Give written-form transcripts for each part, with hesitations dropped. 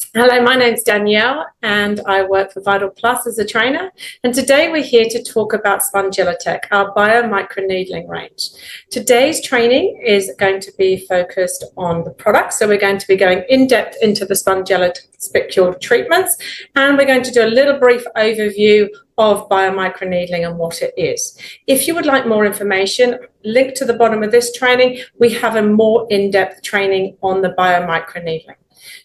Hello, my name's Danielle and I work for Vital Plus as a trainer, and today we're here to talk about Spongilla Tech, our Bio Microneedling range. Today's training is going to be focused on the products, so we're going to be going in depth into the Spongilla Spicule treatments, and we're going to do a little brief overview of Bio Microneedling and what it is. If you would like more information, link to the bottom of this training, we have a more in-depth training on the Bio Microneedling.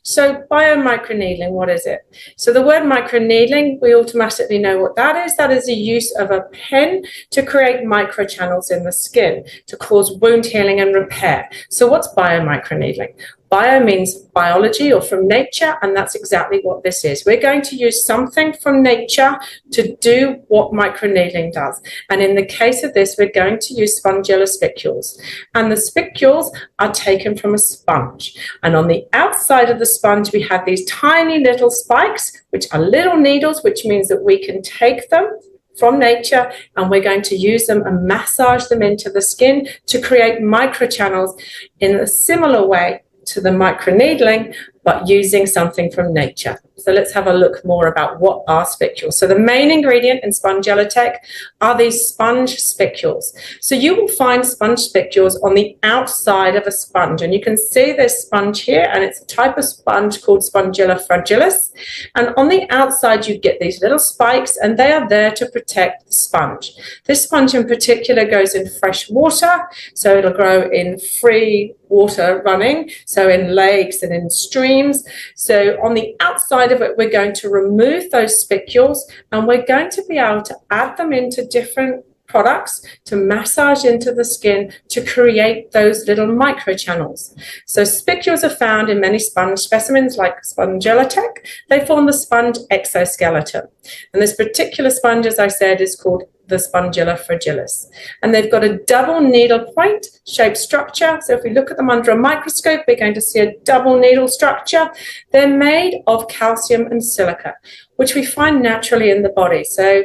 So Bio Microneedling, what is it? So the word microneedling, we automatically know what that is. That is the use of a pen to create microchannels in the skin to cause wound healing and repair. So what's Bio Microneedling? Bio means biology or from nature, and that's exactly what this is. We're going to use something from nature to do what microneedling does. And in the case of this, we're going to use Spongilla spicules. And the spicules are taken from a sponge. And on the outside of the sponge, we have these tiny little spikes, which are little needles, which means that we can take them from nature and we're going to use them and massage them into the skin to create microchannels in a similar way to the microneedling, but using something from nature. So let's have a look more about what are spicules. So the main ingredient in Spongilla Tech are these sponge spicules. So you will find sponge spicules on the outside of a sponge, and you can see this sponge here, and it's a type of sponge called Spongilla fragilis. And on the outside you get these little spikes, and they are there to protect the sponge. This sponge in particular goes in fresh water, so it'll grow in free water running, so in lakes and in streams. So on the outside of it, we're going to remove those spicules, and we're going to be able to add them into different products to massage into the skin to create those little microchannels. So spicules are found in many sponge specimens like Spongilla Tech. They form the sponge exoskeleton. And this particular sponge, as I said, is called the Spongilla fragilis. And they've got a double needle point shaped structure. So if we look at them under a microscope, we're going to see a double needle structure. They're made of calcium and silica, which we find naturally in the body. So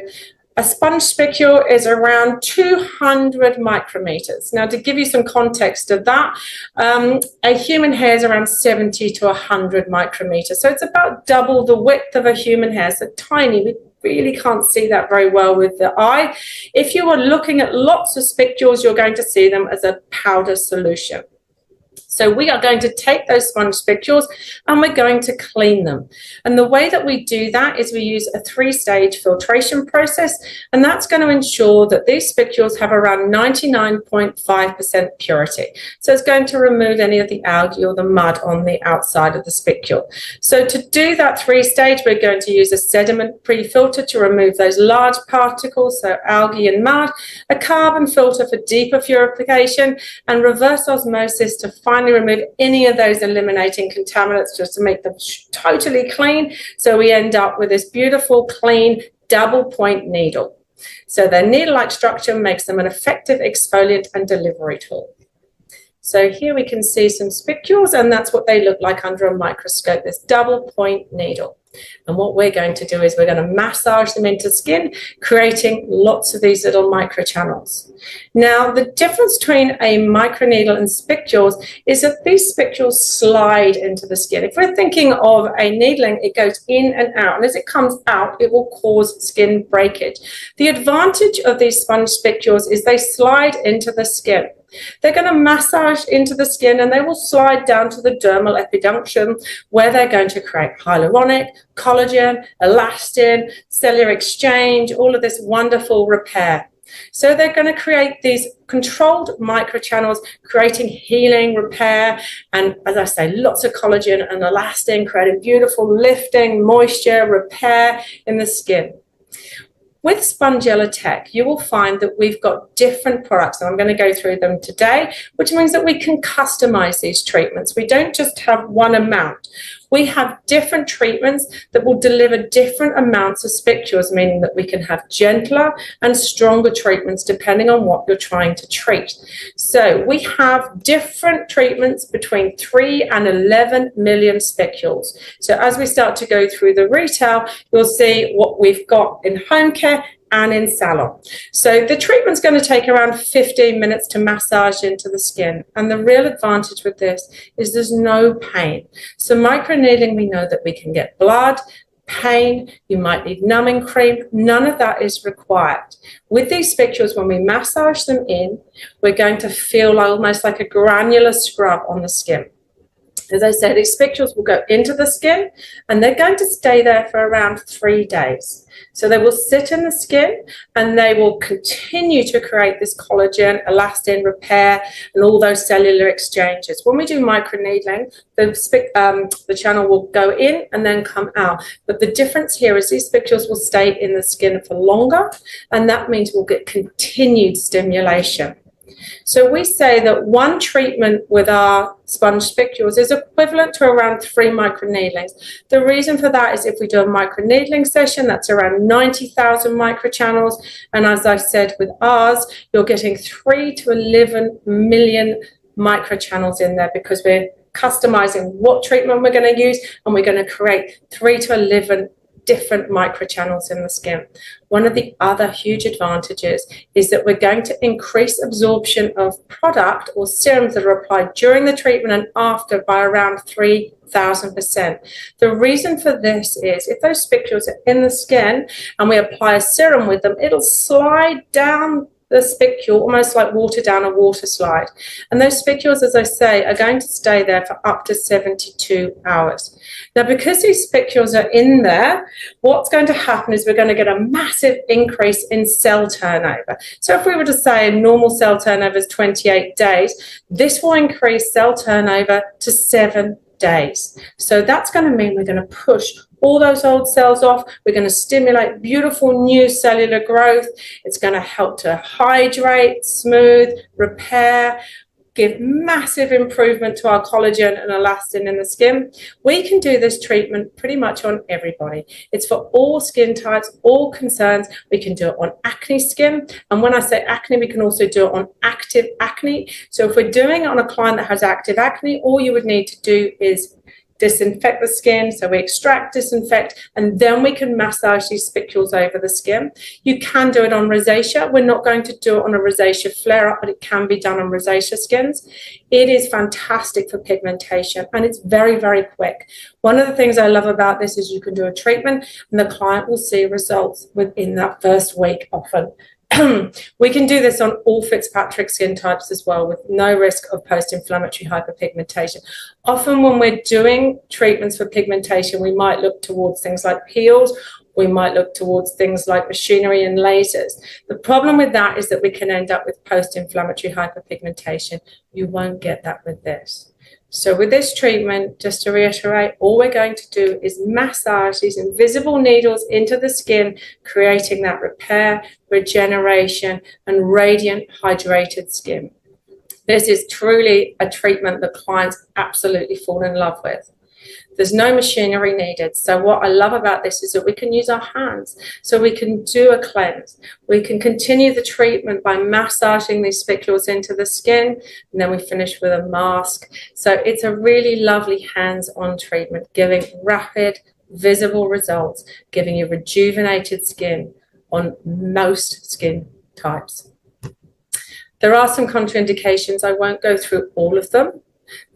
a sponge spicule is around 200 micrometers. Now, to give you some context of that, a human hair is around 70 to 100 micrometers. So it's about double the width of a human hair. So tiny. We really can't see that very well with the eye. If you are looking at lots of spicules, you're going to see them as a powder solution. So we are going to take those sponge spicules and we're going to clean them. And the way that we do that is we use a 3-stage filtration process, and that's going to ensure that these spicules have around 99.5% purity. So it's going to remove any of the algae or the mud on the outside of the spicule. So to do that 3-stage, we're going to use a sediment pre-filter to remove those large particles, so algae and mud, a carbon filter for deeper purification, and reverse osmosis to finally remove any of those eliminating contaminants just to make them totally clean. So we end up with this beautiful, clean, double point needle. So their needle-like structure makes them an effective exfoliant and delivery tool. So here we can see some spicules, and that's what they look like under a microscope, this double point needle. And what we're going to do is we're going to massage them into skin, creating lots of these little microchannels. Now, the difference between a microneedle and spicules is that these spicules slide into the skin. If we're thinking of a needling, it goes in and out, and as it comes out, it will cause skin breakage. The advantage of these sponge spicules is they slide into the skin. They're going to massage into the skin, and they will slide down to the dermal epidunction, where they're going to create hyaluronic, collagen, elastin, cellular exchange, all of this wonderful repair. So they're going to create these controlled microchannels, creating healing, repair, and as I say, lots of collagen and elastin, creating beautiful lifting, moisture, repair in the skin. With Spongilla Tech, you will find that we've got different products, and I'm going to go through them today, which means that we can customize these treatments. We don't just have one amount. We have different treatments that will deliver different amounts of spicules, meaning that we can have gentler and stronger treatments depending on what you're trying to treat. So we have different treatments between 3 and 11 million spicules. So as we start to go through the retail, you'll see what we've got in home care and in salon. So the treatment's going to take around 15 minutes to massage into the skin. And the real advantage with this is there's no pain. So microneedling, we know that we can get blood, pain, you might need numbing cream. None of that is required. With these spicules, when we massage them in, we're going to feel almost like a granular scrub on the skin. As I said, these spicules will go into the skin and they're going to stay there for around 3 days. So they will sit in the skin and they will continue to create this collagen, elastin, repair, and all those cellular exchanges. When we do microneedling, the channel will go in and then come out. But the difference here is these spicules will stay in the skin for longer, and that means we'll get continued stimulation. So we say that one treatment with our sponge spicules is equivalent to around 3 microneedlings. The reason for that is if we do a microneedling session, that's around 90,000 microchannels. And as I said with ours, you're getting 3 to 11 million microchannels in there because we're customizing what treatment we're going to use, and we're going to create 3 to 11 different microchannels in the skin. One of the other huge advantages is that we're going to increase absorption of product or serums that are applied during the treatment and after by around 3,000%. The reason for this is if those spicules are in the skin and we apply a serum with them, it'll slide down the spicule almost like water down a water slide. And those spicules, as I say, are going to stay there for up to 72 hours. Now, because these spicules are in there, what's going to happen is we're going to get a massive increase in cell turnover. So if we were to say a normal cell turnover is 28 days, this will increase cell turnover to 7 days. So that's going to mean we're going to push all those old cells off. We're going to stimulate beautiful new cellular growth. It's going to help to hydrate, smooth, repair, give massive improvement to our collagen and elastin in the skin. We can do this treatment pretty much on everybody. It's for all skin types, all concerns. We can do it on acne skin. And when I say acne, we can also do it on active acne. So if we're doing it on a client that has active acne, all you would need to do is disinfect the skin. So we extract, disinfect, and then we can massage these spicules over the skin. You can do it on rosacea. We're not going to do it on a rosacea flare-up, but it can be done on rosacea skins. It is fantastic for pigmentation, and it's very, very quick. One of the things I love about this is you can do a treatment and the client will see results within that first week often. We can do this on all Fitzpatrick skin types as well with no risk of post-inflammatory hyperpigmentation. Often when we're doing treatments for pigmentation, we might look towards things like peels. We might look towards things like machinery and lasers. The problem with that is that we can end up with post-inflammatory hyperpigmentation. You won't get that with this. So with this treatment, just to reiterate, all we're going to do is massage these invisible needles into the skin, creating that repair, regeneration, and radiant, hydrated skin. This is truly a treatment that clients absolutely fall in love with. There's no machinery needed. So what I love about this is that we can use our hands. So we can do a cleanse. We can continue the treatment by massaging these spicules into the skin, and then we finish with a mask. So it's a really lovely hands-on treatment, giving rapid, visible results, giving you rejuvenated skin on most skin types. There are some contraindications. I won't go through all of them,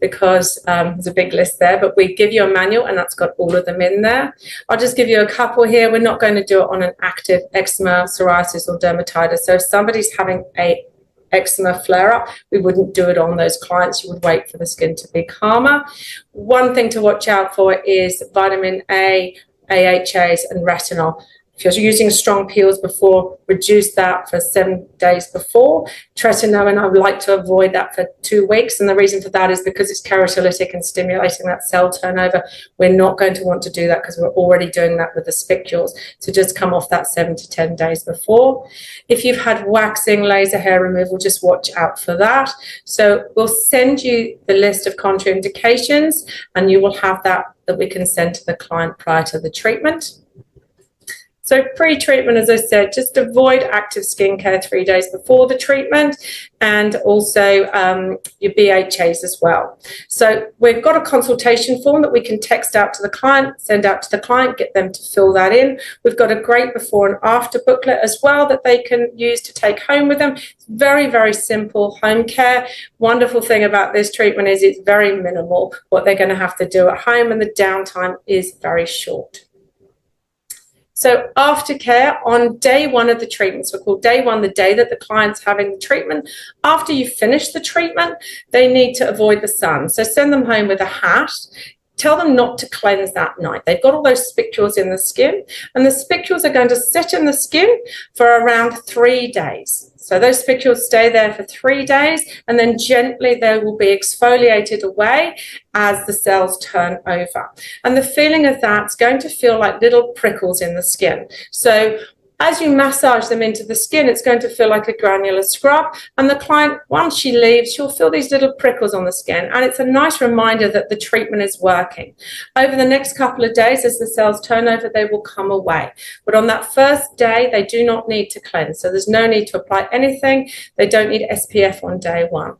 because there's a big list there, but we give you a manual and that's got all of them in there. I'll just give you a couple here. We're not going to do it on an active eczema, psoriasis, or dermatitis. So if somebody's having a eczema flare-up, we wouldn't do it on those clients. You would wait for the skin to be calmer. One thing to watch out for is vitamin A, AHAs, and retinol. If you're using strong peels before, reduce that for 7 days before. Tretinoin, I would like to avoid that for 2 weeks. And the reason for that is because it's keratolytic and stimulating that cell turnover. We're not going to want to do that because we're already doing that with the spicules. So just come off that 7 to 10 days before. If you've had waxing, laser hair removal, just watch out for that. So we'll send you the list of contraindications, and you will have that we can send to the client prior to the treatment. So pre-treatment, as I said, just avoid active skincare 3 days before the treatment, and also your BHAs as well. So we've got a consultation form that we can text out to the client, send out to the client, get them to fill that in. We've got a great before and after booklet as well that they can use to take home with them. It's very, very simple home care. Wonderful thing about this treatment is it's very minimal what they're going to have to do at home, and the downtime is very short. So aftercare on day one of the treatment, so called day one, the day that the client's having the treatment. After you finish the treatment, they need to avoid the sun. So send them home with a hat. Tell them not to cleanse that night. They've got all those spicules in the skin, and the spicules are going to sit in the skin for around 3 days. So those spicules stay there for 3 days, and then gently they will be exfoliated away as the cells turn over. And the feeling of that's going to feel like little prickles in the skin. So as you massage them into the skin, it's going to feel like a granular scrub. And the client, once she leaves, she'll feel these little prickles on the skin. And it's a nice reminder that the treatment is working. Over the next couple of days, as the cells turn over, they will come away. But on that first day, they do not need to cleanse. So there's no need to apply anything. They don't need SPF on day one.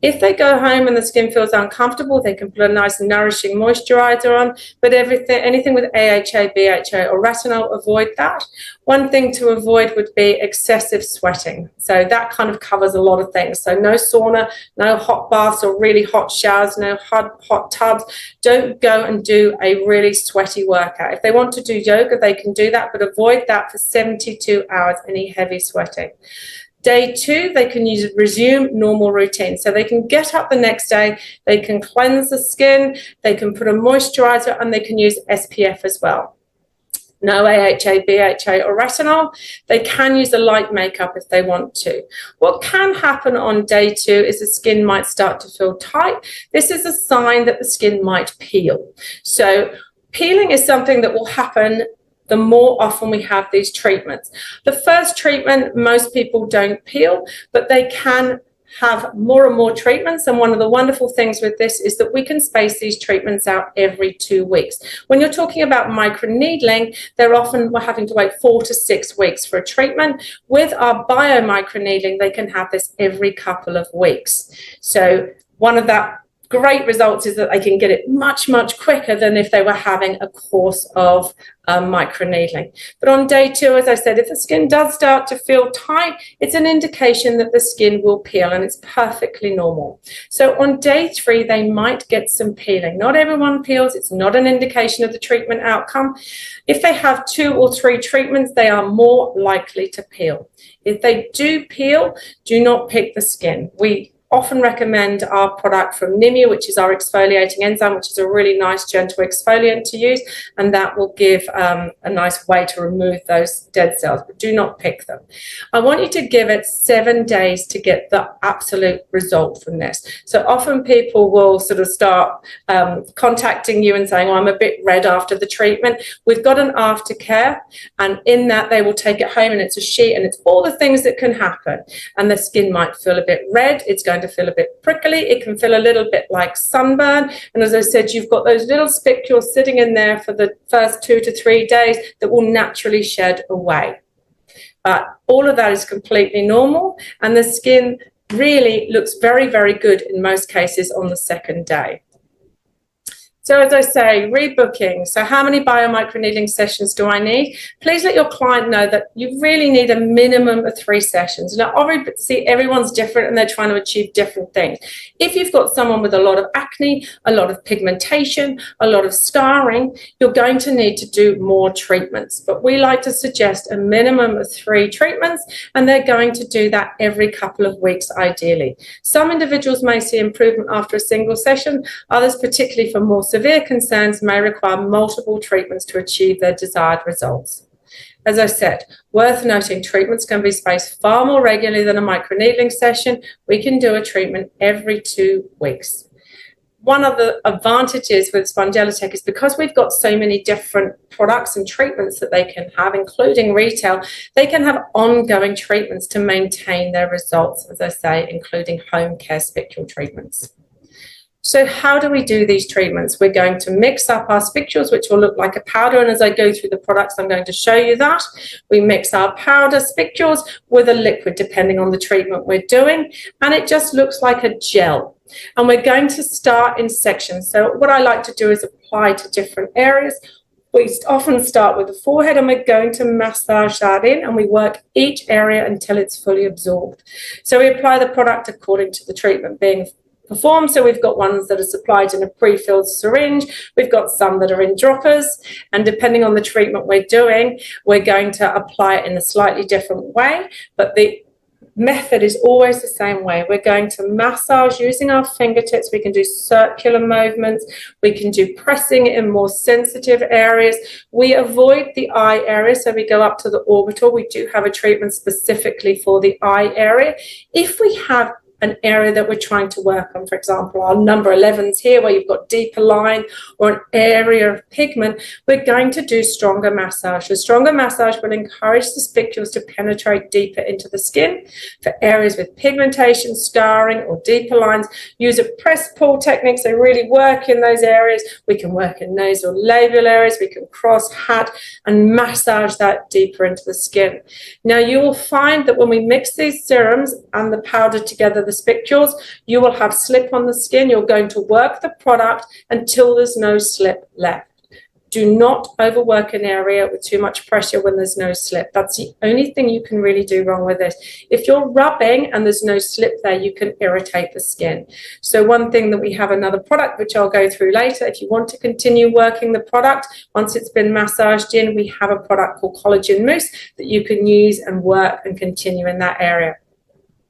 If they go home and the skin feels uncomfortable, they can put a nice nourishing moisturizer on, but anything with AHA, BHA or retinol, avoid that. One thing to avoid would be excessive sweating. So that kind of covers a lot of things. So no sauna, no hot baths or really hot showers, no hot tubs. Don't go and do a really sweaty workout. If they want to do yoga, they can do that, but avoid that for 72 hours, any heavy sweating. Day two, they can resume normal routine. So they can get up the next day, they can cleanse the skin, they can put a moisturizer, and they can use SPF as well. No AHA, BHA or retinol. They can use a light makeup if they want to. What can happen on day two is the skin might start to feel tight. This is a sign that the skin might peel. So peeling is something that will happen the more often we have these treatments. The first treatment, most people don't peel, but they can have more and more treatments. And one of the wonderful things with this is that we can space these treatments out every 2 weeks. When you're talking about microneedling, we're having to wait 4 to 6 weeks for a treatment. With our Bio Microneedling, they can have this every couple of weeks. So one of that great results is that they can get it much, much quicker than if they were having a course of microneedling. But on day two, as I said, if the skin does start to feel tight, it's an indication that the skin will peel, and it's perfectly normal. So on day three, they might get some peeling. Not everyone peels. It's not an indication of the treatment outcome. If they have 2 or 3 treatments, they are more likely to peel. If they do peel, do not pick the skin. We often recommend our product from Nimue, which is our exfoliating enzyme, which is a really nice gentle exfoliant to use, and that will give a nice way to remove those dead cells, but do not pick them. I want you to give it 7 days to get the absolute result from this. So often people will sort of start contacting you and saying, oh, I'm a bit red after the treatment. We've got an aftercare, and in that they will take it home, and it's a sheet, and it's all the things that can happen. And the skin might feel a bit red. It's going to feel a bit prickly. It can feel a little bit like sunburn. And as I said, you've got those little spicules sitting in there for the first 2 to 3 days that will naturally shed away. All of that is completely normal, and the skin really looks very, very good in most cases on the second day. So as I say, rebooking. So how many biomicroneedling sessions do I need? Please let your client know that you really need a minimum of 3 sessions. Now, obviously, everyone's different and they're trying to achieve different things. If you've got someone with a lot of acne, a lot of pigmentation, a lot of scarring, you're going to need to do more treatments. But we like to suggest a minimum of 3 treatments, and they're going to do that every couple of weeks, ideally. Some individuals may see improvement after a single session. Others, particularly for more severe concerns, may require multiple treatments to achieve their desired results. As I said, worth noting, treatments can be spaced far more regularly than a microneedling session. We can do a treatment every 2 weeks. One of the advantages with Spongilla Tech is because we've got so many different products and treatments that they can have, including retail, they can have ongoing treatments to maintain their results, as I say, including home care spicule treatments. So how do we do these treatments? We're going to mix up our spicules, which will look like a powder. And as I go through the products, I'm going to show you that. We mix our powder spicules with a liquid, depending on the treatment we're doing. And it just looks like a gel. And we're going to start in sections. So what I like to do is apply to different areas. We often start with the forehead, and we're going to massage that in, and we work each area until it's fully absorbed. So we apply the product according to the treatment being performed. So we've got ones that are supplied in a pre-filled syringe. We've got some that are in droppers. And depending on the treatment we're doing, we're going to apply it in a slightly different way. But the method is always the same way. We're going to massage using our fingertips. We can do circular movements. We can do pressing in more sensitive areas. We avoid the eye area, so we go up to the orbital. We do have a treatment specifically for the eye area. If we have an area that we're trying to work on, for example, our number 11s here, where you've got deeper line or an area of pigment, we're going to do stronger massage. The stronger massage will encourage the spicules to penetrate deeper into the skin. For areas with pigmentation, scarring, or deeper lines, use a press pull technique, so really work in those areas. We can work in nasal labial areas, we can cross, hat, and massage that deeper into the skin. Now, you will find that when we mix these serums and the powder together, the spicules, you will have slip on the skin. You're going to work the product until there's no slip left. Do not overwork an area with too much pressure when there's no slip. That's the only thing you can really do wrong with this. If you're rubbing and there's no slip there, you can irritate the skin. So one thing that we have another product, which I'll go through later, if you want to continue working the product, once it's been massaged in, we have a product called Collagen Mousse that you can use and work and continue in that area.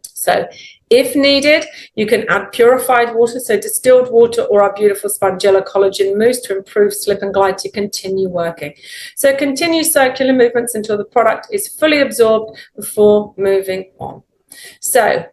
So if needed, you can add purified water, so distilled water, or our beautiful Spongilla collagen mousse to improve slip and glide to continue working. So continue circular movements until the product is fully absorbed before moving on. So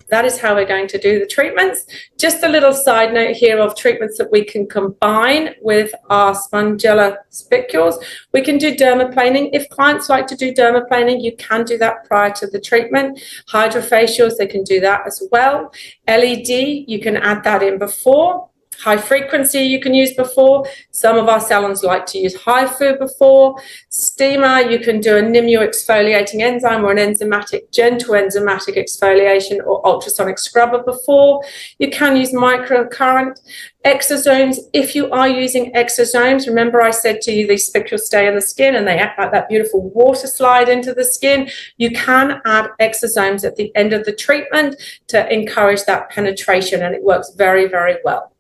that is how we're going to do the treatments. Just a little side note here of treatments that we can combine with our Spongilla spicules. We can do dermaplaning. If clients like to do dermaplaning, you can do that prior to the treatment. Hydrofacials, they can do that as well. LED, you can add that in before. High frequency you can use before. Some of our salons like to use HIFU before. Steamer, you can do a nimule exfoliating enzyme or an enzymatic, gentle enzymatic exfoliation or ultrasonic scrubber before. You can use microcurrent. Exosomes, if you are using exosomes, remember I said to you these spicules stay in the skin and they act like that beautiful water slide into the skin. You can add exosomes at the end of the treatment to encourage that penetration, and it works very, very well.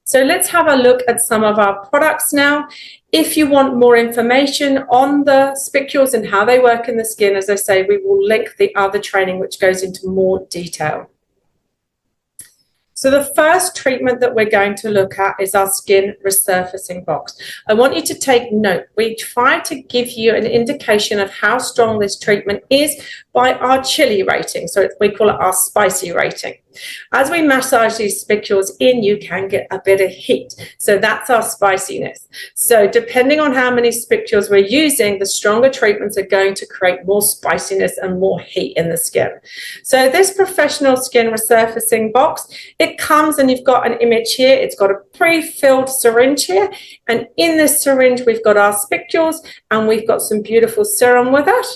So let's have a look at some of our products now. If you want more information on the spicules and how they work in the skin, as I say, we will link the other training which goes into more detail. So the first treatment that we're going to look at is our skin resurfacing box. I want you to take note. We try to give you an indication of how strong this treatment is by our chili rating. So we call it our spicy rating. As we massage these spicules in, you can get a bit of heat. So that's our spiciness. So depending on how many spicules we're using, the stronger treatments are going to create more spiciness and more heat in the skin. So this professional skin resurfacing box, it comes, and you've got an image here. It's got a pre-filled syringe here. And in this syringe, we've got our spicules and we've got some beautiful serum with it.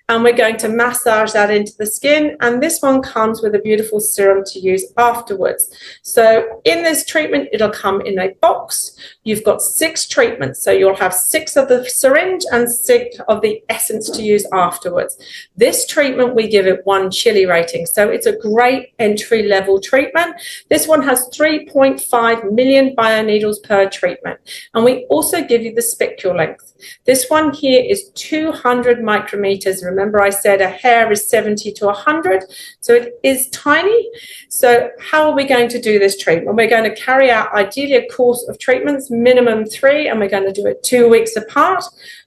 And we're going to massage that into the skin. And this one comes with a beautiful serum to use afterwards. So in this treatment, it'll come in a box. You've got 6 treatments. So you'll have 6 of the syringe and 6 of the essence to use afterwards. This treatment, we give it 1 chili rating. So it's a great entry level treatment. This one has 3.5 million bioneedles per treatment. And we also give you the spicule length. This one here is 200 micrometers. Remember I said a hair is 70 to 100. So it is tiny. So how are we going to do this treatment? We're going to carry out ideally a course of treatments, minimum 3, and we're going to do it 2 weeks apart.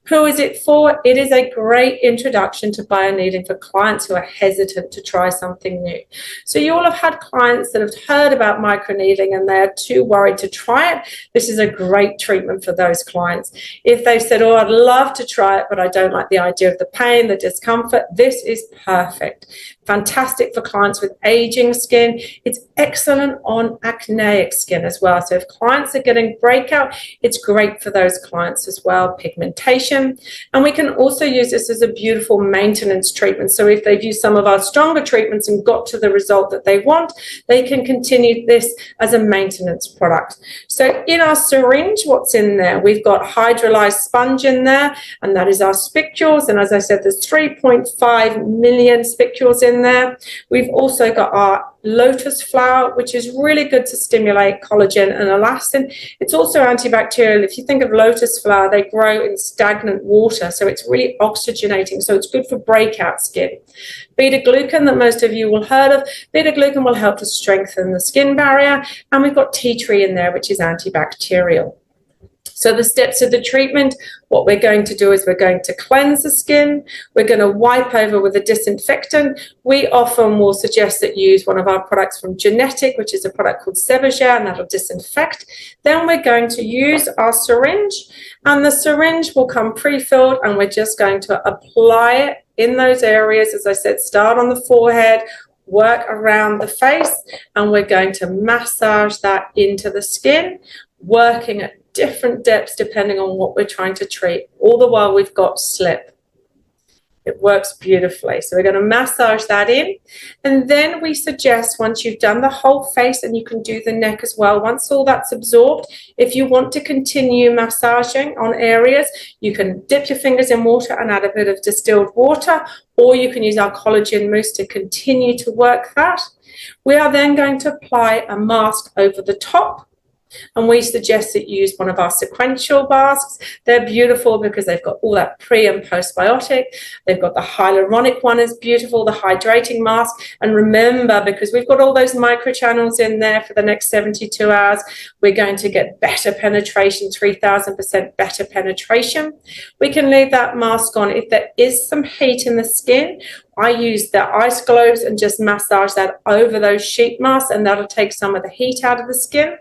Who is it for? It is a great introduction to bioneedling for clients who are hesitant to try something new. So you all have had clients that have heard about microneedling and they're too worried to try it. This is a great treatment for those clients. If they've said, oh, I'd love to try it, but I don't like the idea of the pain, the discomfort, this is perfect. Fantastic for clients with aging skin. It's excellent on acneic skin as well. So if clients are getting breakout, it's great for those clients as well. Pigmentation. And we can also use this as a beautiful maintenance treatment. So if they've used some of our stronger treatments and got to the result that they want, they can continue this as a maintenance product. So in our syringe, what's in there? We've got hydrolyzed sponge in there, and that is our spicules. And as I said, there's 3.5 million spicules in there. We've also got our lotus flower, which is really good to stimulate collagen and elastin. It's also antibacterial. If you think of lotus flower, they grow in stagnant water, so it's really oxygenating, so it's good for breakout skin. Beta-glucan, that most of you will heard of. Beta-glucan will help to strengthen the skin barrier, and we've got tea tree in there, which is antibacterial. So the steps of the treatment, what we're going to do is we're going to cleanse the skin. We're going to wipe over with a disinfectant. We often will suggest that you use one of our products from Genetic, which is a product called Sebagère, and that'll disinfect. Then we're going to use our syringe, and the syringe will come pre-filled, and we're just going to apply it in those areas. As I said, start on the forehead, work around the face, and we're going to massage that into the skin, working at different depths depending on what we're trying to treat. All the while we've got slip. It works beautifully. So we're going to massage that in, and then we suggest, once you've done the whole face, and you can do the neck as well, once all that's absorbed, if you want to continue massaging on areas, you can dip your fingers in water and add a bit of distilled water, or you can use our collagen mousse to continue to work that. We are then going to apply a mask over the top, and we suggest that you use one of our sequential masks. They're beautiful because they've got all that pre and postbiotic. They've got the hyaluronic one is beautiful, the hydrating mask. And remember, because we've got all those microchannels in there for the next 72 hours, we're going to get better penetration, 3,000% better penetration. We can leave that mask on. If there is some heat in the skin, I use the ice globes and just massage that over those sheet masks, and that'll take some of the heat out of the skin.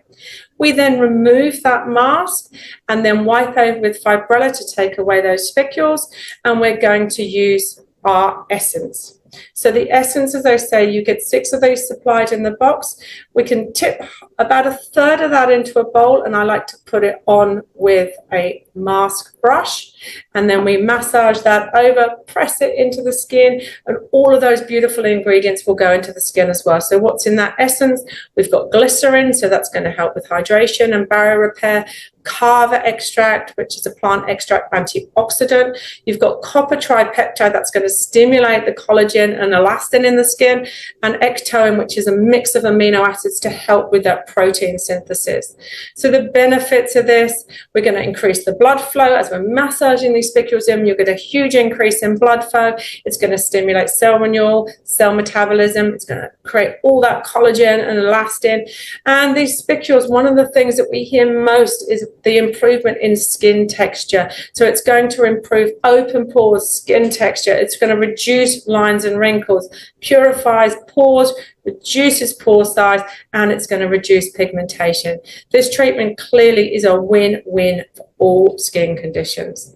We then remove that mask and then wipe over with Fibrella to take away those spicules, and we're going to use our essence. So the essence, as I say, you get 6 of those supplied in the box. We can tip about a third of that into a bowl, and I like to put it on with a mask brush, and then we massage that over, press it into the skin, and all of those beautiful ingredients will go into the skin as well. So what's in that essence? We've got glycerin, so that's going to help with hydration and barrier repair. Carver extract, which is a plant extract antioxidant. You've got copper tripeptide, that's going to stimulate the collagen and elastin in the skin, and ectoin, which is a mix of amino acids to help with that protein synthesis. So the benefits of this, we're going to increase the blood flow. As we're massaging these spicules in, you'll get a huge increase in blood flow. It's going to stimulate cell renewal, cell metabolism. It's going to create all that collagen and elastin. And these spicules, one of the things that we hear most is the improvement in skin texture. So it's going to improve open pores, skin texture. It's going to reduce lines and wrinkles, purifies pores, reduces pore size, and it's going to reduce pigmentation. This treatment clearly is a win-win for all skin conditions.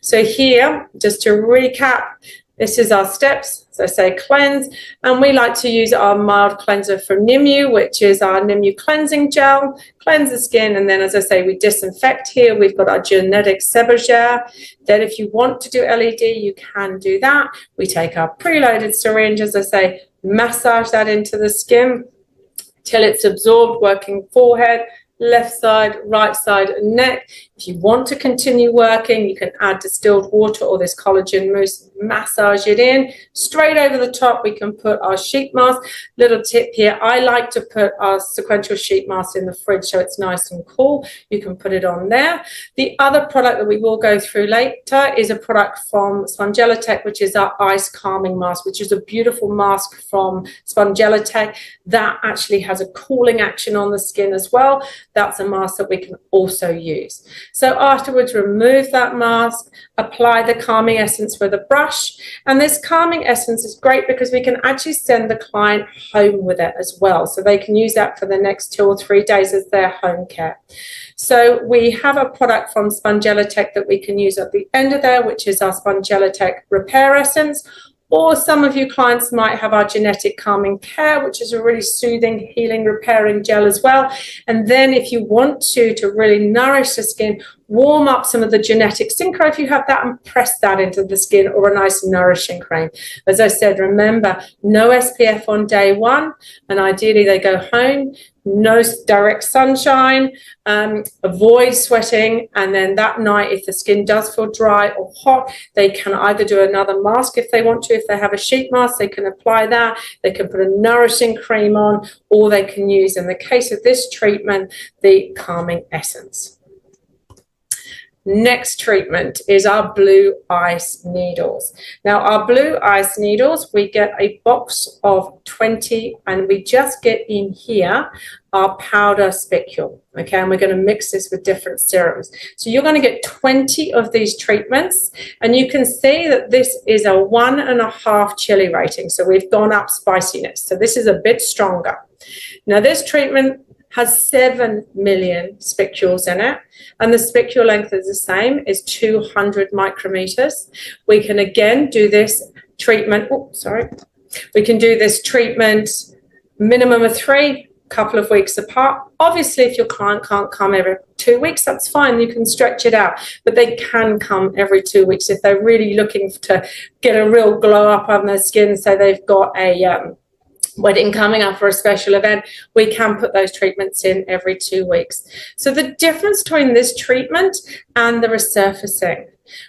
So here, just to recap, this is our steps. So I say cleanse, and we like to use our mild cleanser from Nimu, which is our Nimu cleansing gel. Cleanse the skin, and then, as I say, we disinfect here. We've got our Genetic Sebagère. Then if you want to do LED, you can do that. We take our preloaded syringe, as I say, massage that into the skin till it's absorbed, working forehead, left side, right side, and neck. If you want to continue working, you can add distilled water or this collagen mousse, massage it in. Straight over the top, we can put our sheet mask. Little tip here, I like to put our sequential sheet mask in the fridge so it's nice and cool. You can put it on there. The other product that we will go through later is a product from Spongilla Tech, which is our ice calming mask, which is a beautiful mask from Spongilla Tech that actually has a cooling action on the skin as well. That's a mask that we can also use. So afterwards, remove that mask, apply the calming essence with a brush. And this calming essence is great because we can actually send the client home with it as well. So they can use that for the next 2 or 3 days as their home care. So we have a product from Spongilla Tech that we can use at the end of there, which is our Spongilla Tech Repair Essence. Or some of you clients might have our Genetic Calming Care, which is a really soothing, healing, repairing gel as well. And then if you want to really nourish the skin, warm up some of the Genetic Synchro if you have that and press that into the skin, or a nice nourishing cream. As I said, remember, no SPF on day one, and ideally they go home. No direct sunshine, avoid sweating, and then that night if the skin does feel dry or hot, they can either do another mask if they want to. If they have a sheet mask, they can apply that, they can put a nourishing cream on, or they can use, in the case of this treatment, the calming essence. Next treatment is our blue ice needles. Now our blue ice needles, we get a box of 20 and we just get in here our powder spicule, okay, and we're going to mix this with different serums. So you're going to get 20 of these treatments, and you can see that this is a 1.5 chili rating, so we've gone up spiciness, so this is a bit stronger. Now this treatment has 7 million spicules in it, and the spicule length is the same, is 200 micrometers. We can again do this treatment, we can do this treatment minimum of 3, couple of weeks apart. Obviously, if your client can't come every 2 weeks, that's fine, you can stretch it out, but they can come every 2 weeks if they're really looking to get a real glow up on their skin, so they've got a wedding coming up or a special event. We can put those treatments in every 2 weeks. So the difference between this treatment and the resurfacing,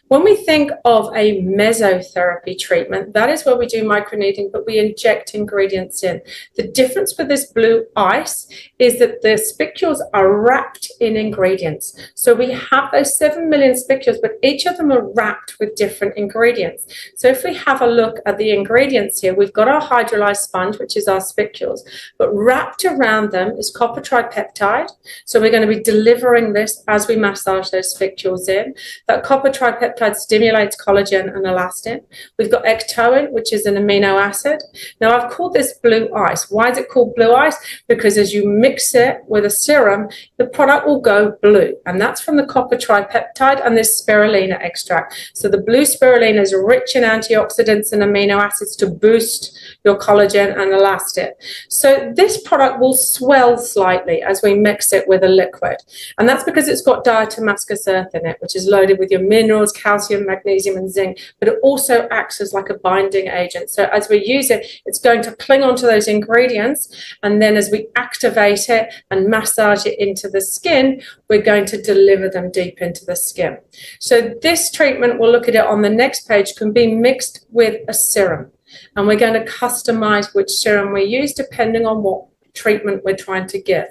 when we think of a mesotherapy treatment, that is where we do microneedling, but we inject ingredients in. The difference with this blue ice is that the spicules are wrapped in ingredients. So we have those 7 million spicules, but each of them are wrapped with different ingredients. So if we have a look at the ingredients here, we've got our hydrolyzed sponge, which is our spicules, but wrapped around them is copper tripeptide. So we're going to be delivering this as we massage those spicules in. That copper tripeptide stimulates collagen and elastin. We've got ectoin, which is an amino acid. Now I've called this blue ice. Why is it called blue ice? Because as you mix it with a serum, the product will go blue, and that's from the copper tripeptide and this spirulina extract. So the blue spirulina is rich in antioxidants and amino acids to boost your collagen and elastin. So this product will swell slightly as we mix it with a liquid, and that's because it's got diatomaceous earth in it, which is loaded with your minerals, calcium, magnesium, and zinc, but it also acts as like a binding agent. So as we use it, it's going to cling onto those ingredients, and then as we activate it and massage it into the skin, we're going to deliver them deep into the skin. So this treatment, we'll look at it on the next page, can be mixed with a serum, and we're going to customize which serum we use depending on what treatment we're trying to give.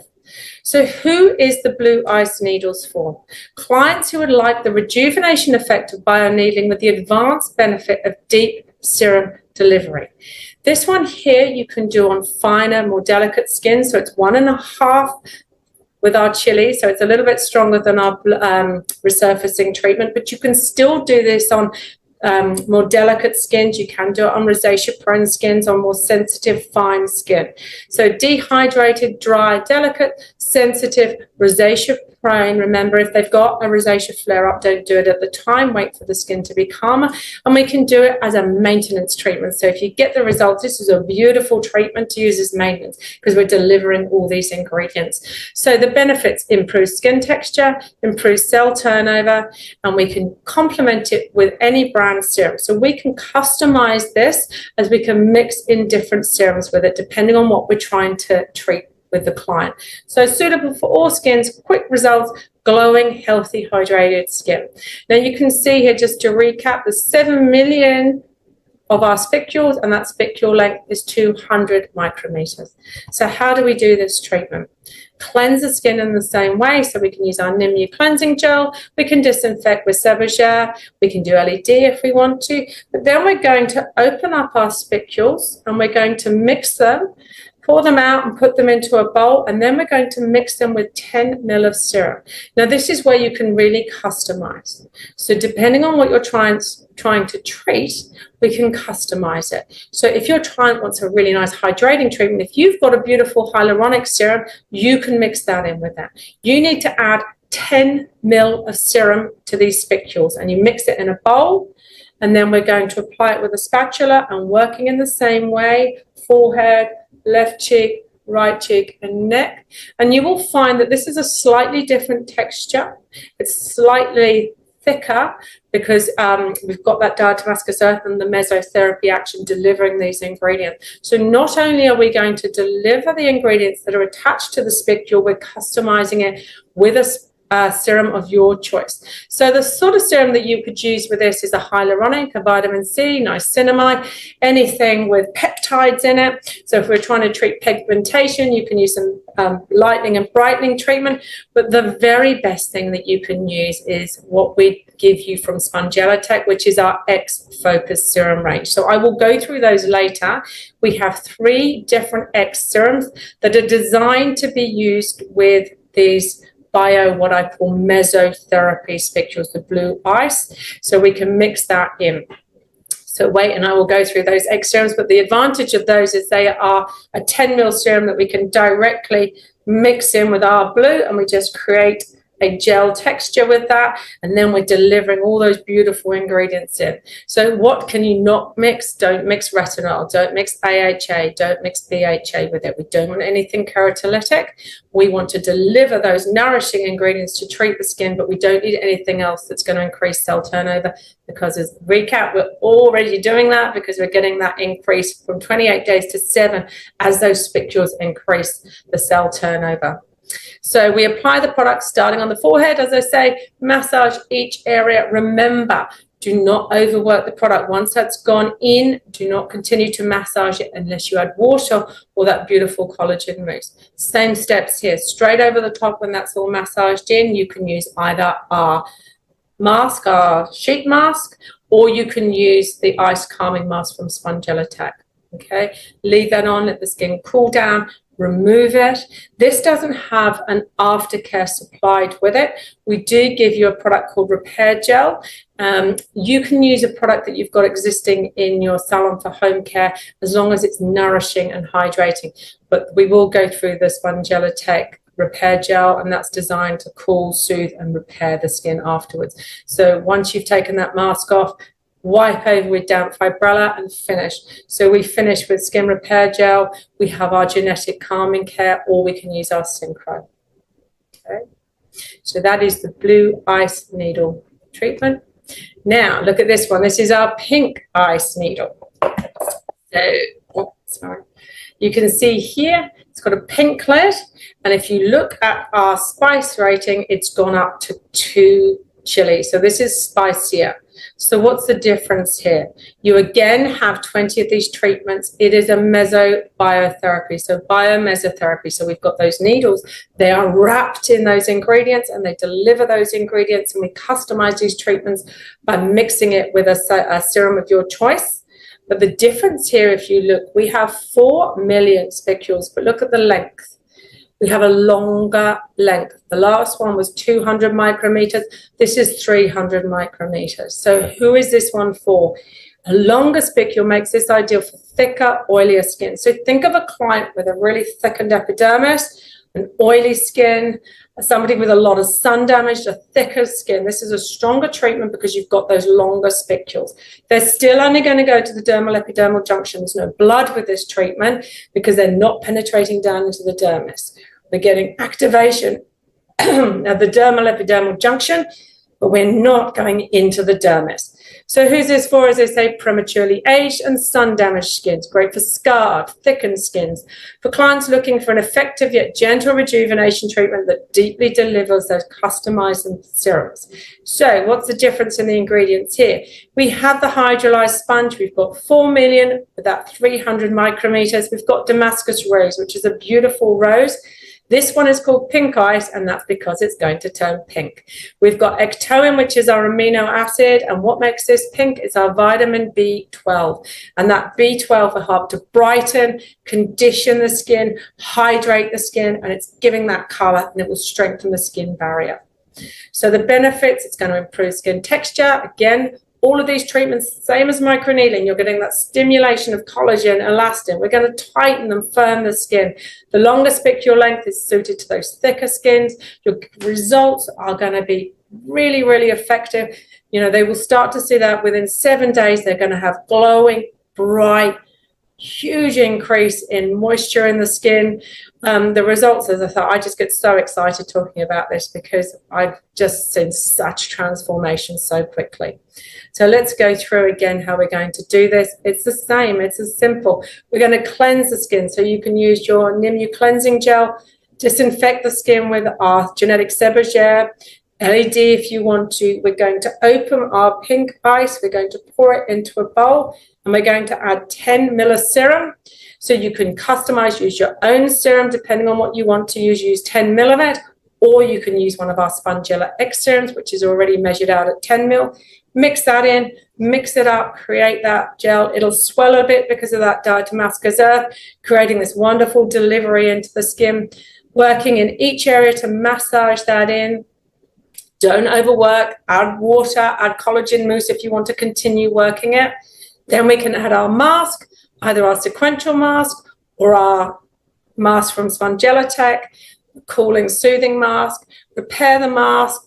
So who is the blue ice needles for? Clients who would like the rejuvenation effect of bioneedling with the advanced benefit of deep serum delivery. This one here you can do on finer, more delicate skin, so it's 1.5 with our chili, so it's a little bit stronger than our resurfacing treatment, but you can still do this on more delicate skins. You can do it on rosacea prone skins, on more sensitive fine skin. So dehydrated, dry, delicate, sensitive, rosacea prone. Remember, if they've got a rosacea flare up, don't do it at the time, wait for the skin to be calmer, and we can do it as a maintenance treatment. So if you get the results, this is a beautiful treatment to use as maintenance because we're delivering all these ingredients. So the benefits: improve skin texture, improve cell turnover, and we can complement it with any brand serum. So we can customize this as we can mix in different serums with it depending on what we're trying to treat with the client. So suitable for all skins, quick results, glowing, healthy, hydrated skin. Now you can see here, just to recap, the 7 million of our spicules, and that spicule length is 200 micrometers. So how do we do this treatment? Cleanse the skin in the same way, so we can use our Nimbing cleansing gel, we can disinfect with Sebagère, we can do LED if we want to, but then we're going to open up our spicules and we're going to mix them, pour them out and put them into a bowl, and then we're going to mix them with 10 ml of serum. Now this is where you can really customize. So depending on what you're trying to treat, we can customize it. So if your client wants a really nice hydrating treatment, if you've got a beautiful hyaluronic serum, you can mix that in with that. You need to add 10 ml of serum to these spicules, and you mix it in a bowl, and then we're going to apply it with a spatula and working in the same way, forehead, left cheek, right cheek and neck, and you will find that this is a slightly different texture. It's slightly thicker because we've got that diatomaceous earth and the mesotherapy action delivering these ingredients. So not only are we going to deliver the ingredients that are attached to the spicule, we're customizing it with a serum of your choice. So the sort of serum that you could use with this is a hyaluronic, a vitamin C, niacinamide, anything with peptides in it. So if we're trying to treat pigmentation, you can use some lightening and brightening treatment. But the very best thing that you can use is what we give you from Spongilla Tech, which is our X Focus Serum range. So I will go through those later. We have 3 different X serums that are designed to be used with these what I call mesotherapy spicules, the blue ice, so we can mix that in. So wait, and I will go through those X serums, but the advantage of those is they are a 10 ml serum that we can directly mix in with our blue, and we just create a gel texture with that, and then we're delivering all those beautiful ingredients in. So what can you not mix? Don't mix retinol, don't mix AHA, don't mix BHA with it. We don't want anything keratolytic. We want to deliver those nourishing ingredients to treat the skin, but we don't need anything else that's going to increase cell turnover, because as recap, we're already doing that because we're getting that increase from 28 days to 7 as those spicules increase the cell turnover. So we apply the product starting on the forehead, as I say, massage each area. Remember, do not overwork the product. Once that's gone in, do not continue to massage it unless you add water or that beautiful collagen mousse. Same steps here, straight over the top. When that's all massaged in, you can use either our mask, our sheet mask, or you can use the ice calming mask from Spongilla Tech. Okay, leave that on, let the skin cool down, remove it. This doesn't have an aftercare supplied with it. We do give you a product called Repair Gel. You can use a product that you've got existing in your salon for home care as long as it's nourishing and hydrating. But we will go through the Spongilla Tech Repair Gel, and that's designed to cool, soothe and repair the skin afterwards. So once you've taken that mask off, wipe over with damp fibrella and finish. So we finish with skin repair gel, we have our genetic calming care, or we can use our synchro. Okay, so that is the blue ice needle treatment. Now look at this one. This is our pink ice needle. So you can see here it's got a pink lid, and if you look at our spice rating, it's gone up to 2 chili. So this is spicier. So what's the difference here? You again have 20 of these treatments. It is a mesobiotherapy, so biomesotherapy. So we've got those needles. They are wrapped in those ingredients and they deliver those ingredients, and we customize these treatments by mixing it with a serum of your choice. But the difference here, if you look, we have 4 million spicules, but look at the length. We have a longer length. The last one was 200 micrometers. This is 300 micrometers. So who is this one for? A longer spicule makes this ideal for thicker, oilier skin. So think of a client with a really thickened epidermis, an oily skin, somebody with a lot of sun damage, a thicker skin. This is a stronger treatment because you've got those longer spicules. They're still only going to go to the dermal epidermal junction. There's no blood with this treatment because they're not penetrating down into the dermis. We're getting activation of the dermal epidermal junction, but we're not going into the dermis. So who's this for? As they say, prematurely aged and sun-damaged skins. Great for scarred, thickened skins. For clients looking for an effective yet gentle rejuvenation treatment that deeply delivers those customized serums. So what's the difference in the ingredients here? We have the hydrolyzed sponge. We've got 4 million with that 300 micrometers. We've got Damascus rose, which is a beautiful rose. This one is called pink ice, and that's because it's going to turn pink. We've got ectoin, which is our amino acid, and what makes this pink is our vitamin B12. And that B12 will help to brighten, condition the skin, hydrate the skin, and it's giving that color, and it will strengthen the skin barrier. So the benefits, it's going to improve skin texture. Again, all of these treatments, same as microneedling, you're getting that stimulation of collagen, elastin. We're going to tighten and firm the skin. The longer spicule length is suited to those thicker skins. Your results are going to be really, really effective. You know, they will start to see that within 7 days. They're going to have glowing, bright, huge increase in moisture in the skin. The results, as I thought, I just get so excited talking about this because I've just seen such transformation so quickly. So let's go through again how we're going to do this. It's the same. It's as simple. We're going to cleanse the skin. So you can use your Nimu cleansing gel, disinfect the skin with our genetic sebagere, LED if you want to. We're going to open our pink ice. We're going to pour it into a bowl, and we're going to add 10 ml serum. So you can customize, use your own serum depending on what you want to use. Use 10 ml of it, or you can use one of our Spongilla X serums, which is already measured out at 10 ml. Mix that in, mix it up, create that gel. It'll swell a bit because of that Damascus earth, creating this wonderful delivery into the skin. Working in each area to massage that in. Don't overwork. Add water, add collagen mousse if you want to continue working it. Then we can add our mask, either our sequential mask or our mask from Spongilla Tech, cooling, soothing mask. Repair the mask.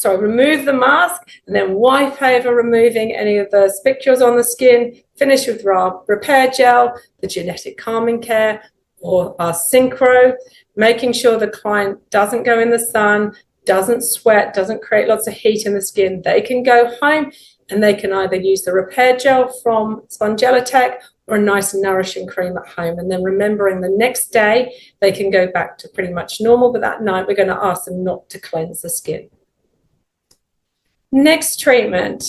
Remove the mask and then wipe over, removing any of the spicules on the skin. Finish with our repair gel, the genetic calming care, or our synchro, making sure the client doesn't go in the sun, doesn't sweat, doesn't create lots of heat in the skin. They can go home and they can either use the repair gel from Spongilla Tech or a nice nourishing cream at home. And then remembering the next day, they can go back to pretty much normal, but that night we're going to ask them not to cleanse the skin. Next treatment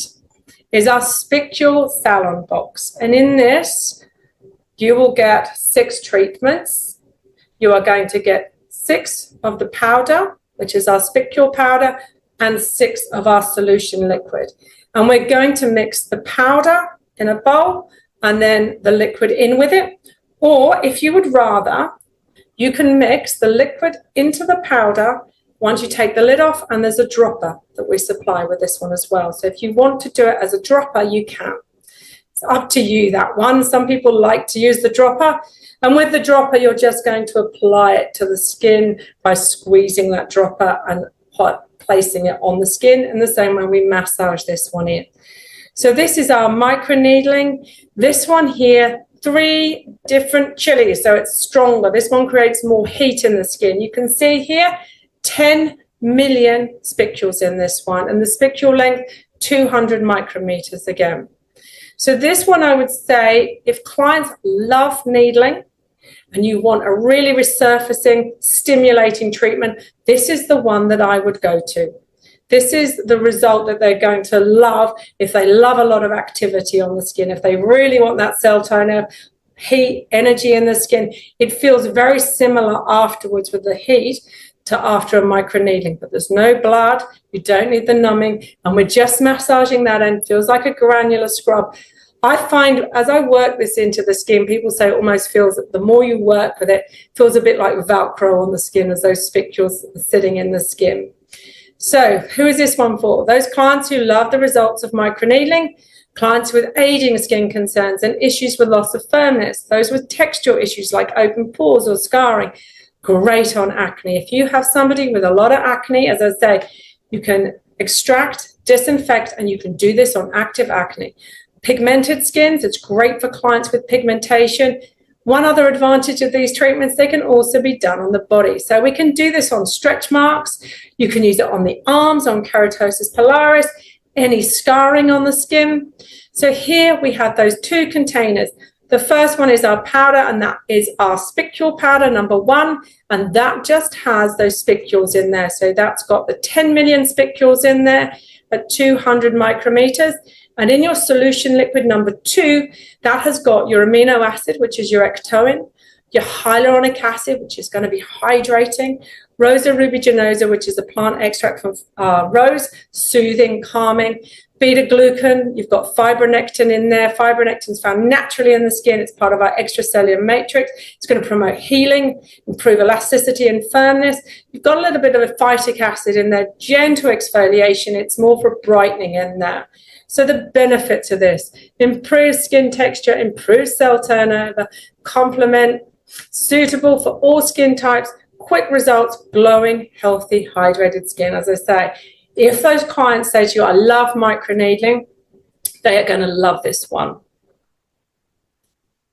is our Spicule Salon Box. And in this, you will get 6 treatments. You are going to get 6 of the powder, which is our spicule powder, and 6 of our solution liquid. And we're going to mix the powder in a bowl and then the liquid in with it. Or if you would rather, you can mix the liquid into the powder once you take the lid off, and there's a dropper that we supply with this one as well. So if you want to do it as a dropper, you can. It's up to you, that one. Some people like to use the dropper. And with the dropper, you're just going to apply it to the skin by squeezing that dropper and placing it on the skin in the same way we massage this one in. So this is our microneedling. This one here, 3 different chilies, so it's stronger. This one creates more heat in the skin. You can see here, 10 million spicules in this one, and the spicule length, 200 micrometers again. So this one, I would say, if clients love needling and you want a really resurfacing, stimulating treatment, this is the one that I would go to. This is the result that they're going to love if they love a lot of activity on the skin, if they really want that cell toner, heat, energy in the skin. It feels very similar afterwards with the heat to after a microneedling, but there's no blood, you don't need the numbing, and we're just massaging that end. Feels like a granular scrub. I find as I work this into the skin, people say it almost feels that the more you work with it, it feels a bit like Velcro on the skin as those spicules sitting in the skin. So who is this one for? Those clients who love the results of microneedling, clients with aging skin concerns and issues with loss of firmness, those with textural issues like open pores or scarring. Great on acne. If you have somebody with a lot of acne, as I say, you can extract, disinfect, and you can do this on active acne. Pigmented skins, it's great for clients with pigmentation. One other advantage of these treatments, they can also be done on the body. So we can do this on stretch marks. You can use it on the arms, on keratosis pilaris, any scarring on the skin. So here we have those 2 containers. The first one is our powder, and that is our spicule powder, number 1, and that just has those spicules in there. So that's got the 10 million spicules in there at 200 micrometers. And in your solution liquid number 2, that has got your amino acid, which is your ectoin, your hyaluronic acid, which is going to be hydrating, Rosa rubiginosa, which is a plant extract from rose, soothing, calming, beta-glucan, you've got fibronectin in there. Fibronectin is found naturally in the skin. It's part of our extracellular matrix. It's going to promote healing, improve elasticity and firmness. You've got a little bit of a phytic acid in there, gentle exfoliation. It's more for brightening in there. So the benefits of this: improves skin texture, improves cell turnover, complement, suitable for all skin types, quick results, glowing, healthy, hydrated skin. As I say, if those clients say to you, I love microneedling, they are going to love this one.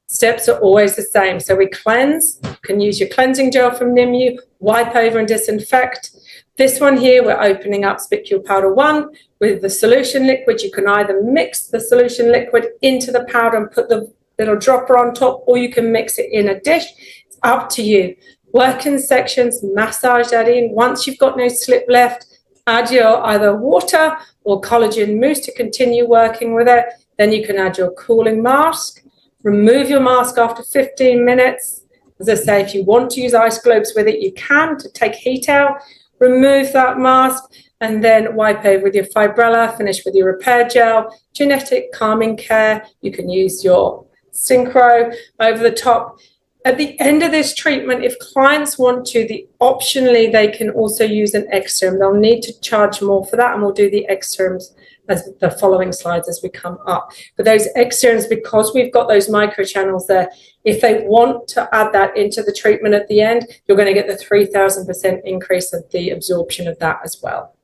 Steps are always the same. So we cleanse. You can use your cleansing gel from Nimu, wipe over and disinfect. This one here, we're opening up Spicule Powder 1 with the solution liquid. You can either mix the solution liquid into the powder and put the little dropper on top, or you can mix it in a dish. It's up to you. Work in sections, massage that in. Once you've got no slip left, add your either water or collagen mousse to continue working with it. Then you can add your cooling mask. Remove your mask after 15 minutes. As I say, if you want to use ice globes with it, you can to take heat out. Remove that mask and then wipe over with your fibrella. Finish with your repair gel, genetic calming care. You can use your synchro over the top. At the end of this treatment, if clients want to, optionally, they can also use an X-serum. They'll need to charge more for that, and we'll do the X-serums as the following slides as we come up. But those X-serums, because we've got those microchannels there, if they want to add that into the treatment at the end, you're going to get the 3,000% increase of the absorption of that as well.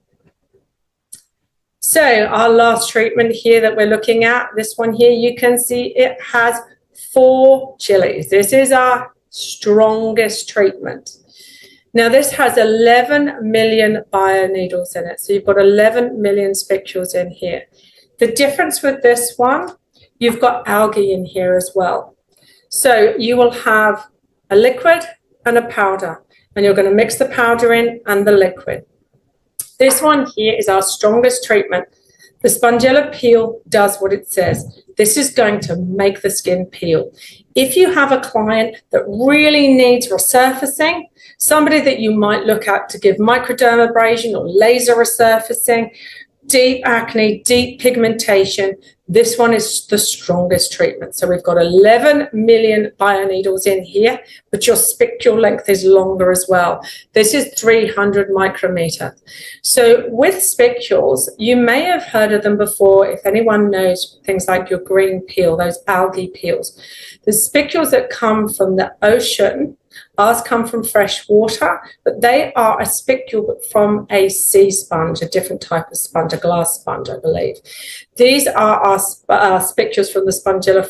So our last treatment here that we're looking at, this one here, you can see it has 4 chilies. This is our strongest treatment. Now this has 11 million bio needles in it. So you've got 11 million spicules in here. The difference with this one, you've got algae in here as well. So you will have a liquid and a powder, and you're going to mix the powder in and the liquid. This one here is our strongest treatment. The Spongilla Peel does what it says. This is going to make the skin peel. If you have a client that really needs resurfacing, somebody that you might look at to give microdermabrasion or laser resurfacing, deep acne, deep pigmentation, this one is the strongest treatment. So we've got 11 million bio needles in here, but your spicule length is longer as well. This is 300 micrometer. So with spicules, you may have heard of them before if anyone knows things like your green peel, those algae peels. The spicules that come from the ocean, ours come from fresh water, but they are a spicule from a sea sponge, a different type of sponge, a glass sponge, I believe. These are our spicules from the Spongilla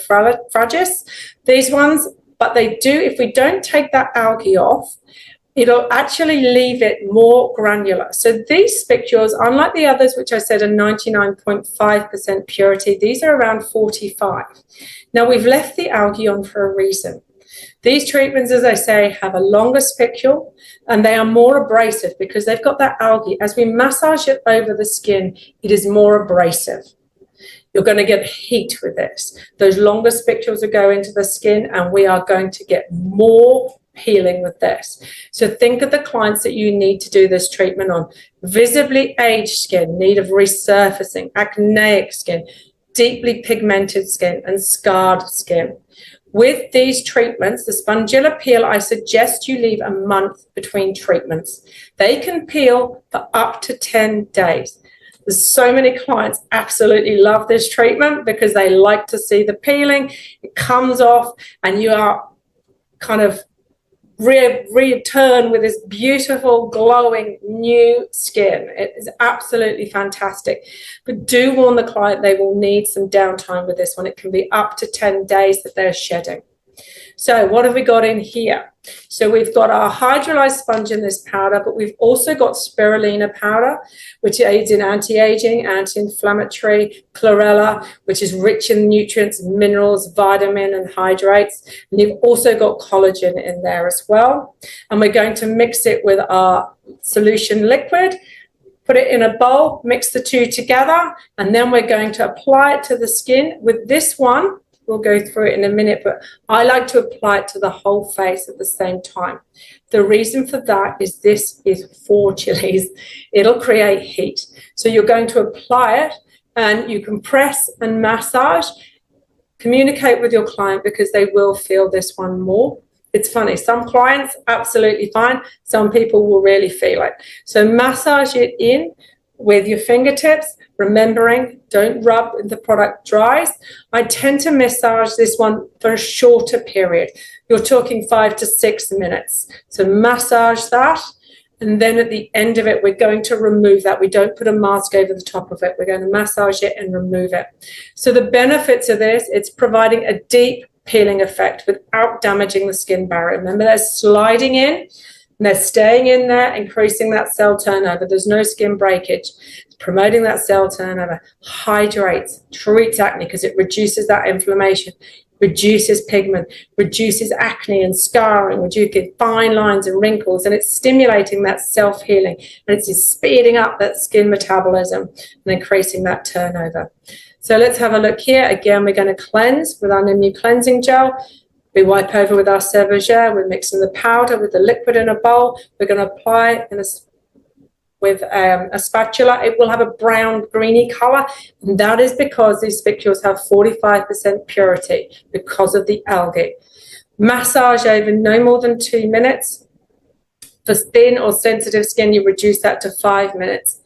fragis. These ones, but they do, if we don't take that algae off, it'll actually leave it more granular. So these spicules, unlike the others, which I said are 99.5% purity, these are around 45. Now we've left the algae on for a reason. These treatments, as I say, have a longer spicule and they are more abrasive because they've got that algae. As we massage it over the skin, it is more abrasive. You're going to get heat with this. Those longer spicules will go into the skin and we are going to get more peeling with this. So think of the clients that you need to do this treatment on. Visibly aged skin, need of resurfacing, acneic skin, deeply pigmented skin and scarred skin. With these treatments, the Spongilla Peel, I suggest you leave a month between treatments. They can peel for up to 10 days. There's so many clients absolutely love this treatment because they like to see the peeling. It comes off and you are kind of return with this beautiful, glowing new skin. It is absolutely fantastic. But do warn the client they will need some downtime with this one. It can be up to 10 days that they're shedding. So what have we got in here? So we've got our hydrolyzed sponge in this powder, but we've also got spirulina powder, which aids in anti-aging, anti-inflammatory, chlorella, which is rich in nutrients, minerals, vitamin, and hydrates. And you've also got collagen in there as well. And we're going to mix it with our solution liquid, put it in a bowl, mix the two together, and then we're going to apply it to the skin. With this one, we'll go through it in a minute, but I like to apply it to the whole face at the same time. The reason for that is this is for chilies. It'll create heat. So you're going to apply it, and you can press and massage. Communicate with your client because they will feel this one more. It's funny, some clients absolutely fine, some people will really feel it. So massage it in with your fingertips, remembering don't rub when the product dries. I tend to massage this one for a shorter period. You're talking 5 to 6 minutes. So massage that, and then at the end of it, we're going to remove that. We don't put a mask over the top of it. We're going to massage it and remove it. So the benefits of this, it's providing a deep peeling effect without damaging the skin barrier. Remember, they're sliding in and they're staying in there, increasing that cell turnover. There's no skin breakage. It's promoting that cell turnover, hydrates, treats acne because it reduces that inflammation, reduces pigment, reduces acne and scarring, reducing fine lines and wrinkles, and it's stimulating that self-healing, and it's speeding up that skin metabolism and increasing that turnover. So let's have a look here. Again, we're going to cleanse with our new cleansing gel. We wipe over with our Cervageur. We're mixing the powder with the liquid in a bowl. We're going to apply with a spatula. It will have a brown greeny color, and that is because these spicules have 45% purity because of the algae. Massage over no more than 2 minutes. For thin or sensitive skin, you reduce that to 5 minutes.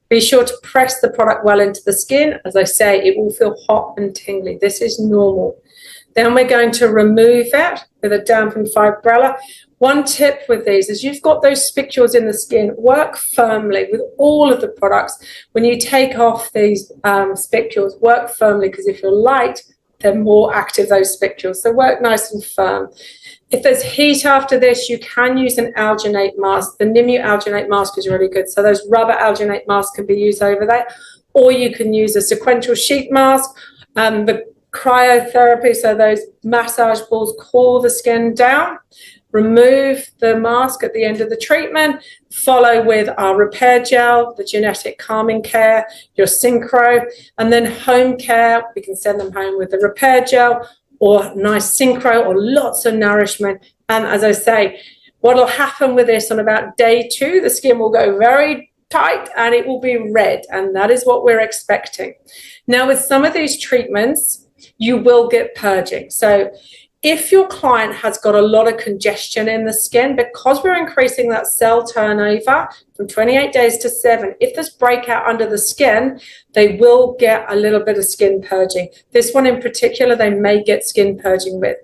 Be sure to press the product well into the skin. As I say, it will feel hot and tingly. This is normal. Then we're going to remove it with a dampened fibrella. One tip with these is you've got those spicules in the skin. Work firmly with all of the products. When you take off these spicules, work firmly because if you're light, they're more active, those spicules. So work nice and firm. If there's heat after this, you can use an alginate mask. The Nimu alginate mask is really good. So those rubber alginate masks can be used over there. Or you can use a sequential sheet mask. The cryotherapy, so those massage balls cool the skin down. Remove the mask at the end of the treatment. Follow with our repair gel, the genetic calming care, your synchro, and then home care. We can send them home with the repair gel or nice synchro or lots of nourishment. And as I say, what will happen with this on about day 2, the skin will go very tight and it will be red. And that is what we're expecting. Now, with some of these treatments, you will get purging. So if your client has got a lot of congestion in the skin, because we're increasing that cell turnover from 28 days to 7, if there's breakout under the skin, they will get a little bit of skin purging. This one in particular, they may get skin purging with.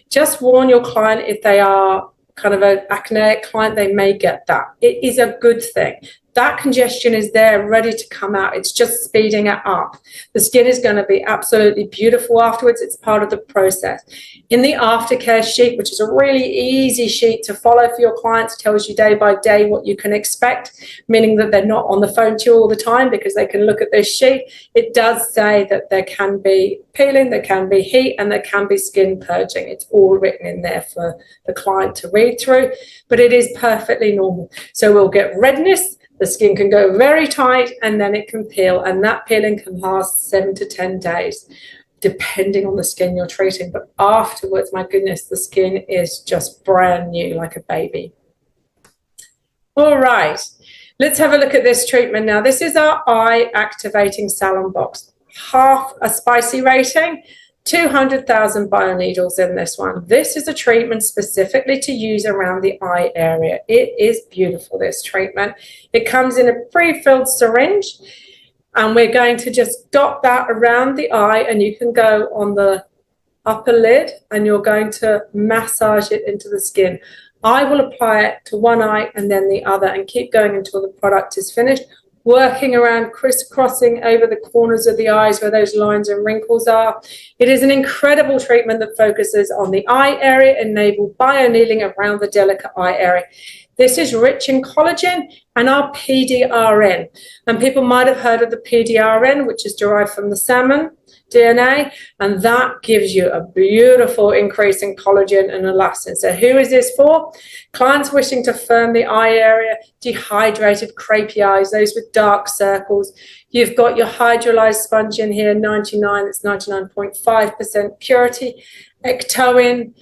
Just warn your client if they are kind of an acneic client, they may get that. It is a good thing. That congestion is there ready to come out. It's just speeding it up. The skin is going to be absolutely beautiful afterwards. It's part of the process. In the aftercare sheet, which is a really easy sheet to follow for your clients, tells you day by day what you can expect, meaning that they're not on the phone to you all the time because they can look at this sheet. It does say that there can be peeling, there can be heat, and there can be skin purging. It's all written in there for the client to read through, but it is perfectly normal. So we'll get redness. The skin can go very tight and then it can peel, and that peeling can last 7 to 10 days, depending on the skin you're treating. But afterwards, my goodness, the skin is just brand new like a baby. All right, let's have a look at this treatment now. This is our eye activating salon box. Half a spicy rating, 200,000 bioneedles in this one. This is a treatment specifically to use around the eye area. It is beautiful, this treatment. It comes in a pre-filled syringe, and we're going to just dot that around the eye, and you can go on the upper lid and you're going to massage it into the skin. I will apply it to one eye and then the other and keep going until the product is finished. working around, crisscrossing over the corners of the eyes where those lines and wrinkles are. It is an incredible treatment that focuses on the eye area, enabled bio needling around the delicate eye area. This is rich in collagen and our PDRN. And people might have heard of the PDRN, which is derived from the salmon DNA, and that gives you a beautiful increase in collagen and elastin. So who is this for? Clients wishing to firm the eye area, dehydrated, crepey eyes, those with dark circles. You've got your hydrolyzed sponge in here, 99, it's 99.5% purity. Ectoin,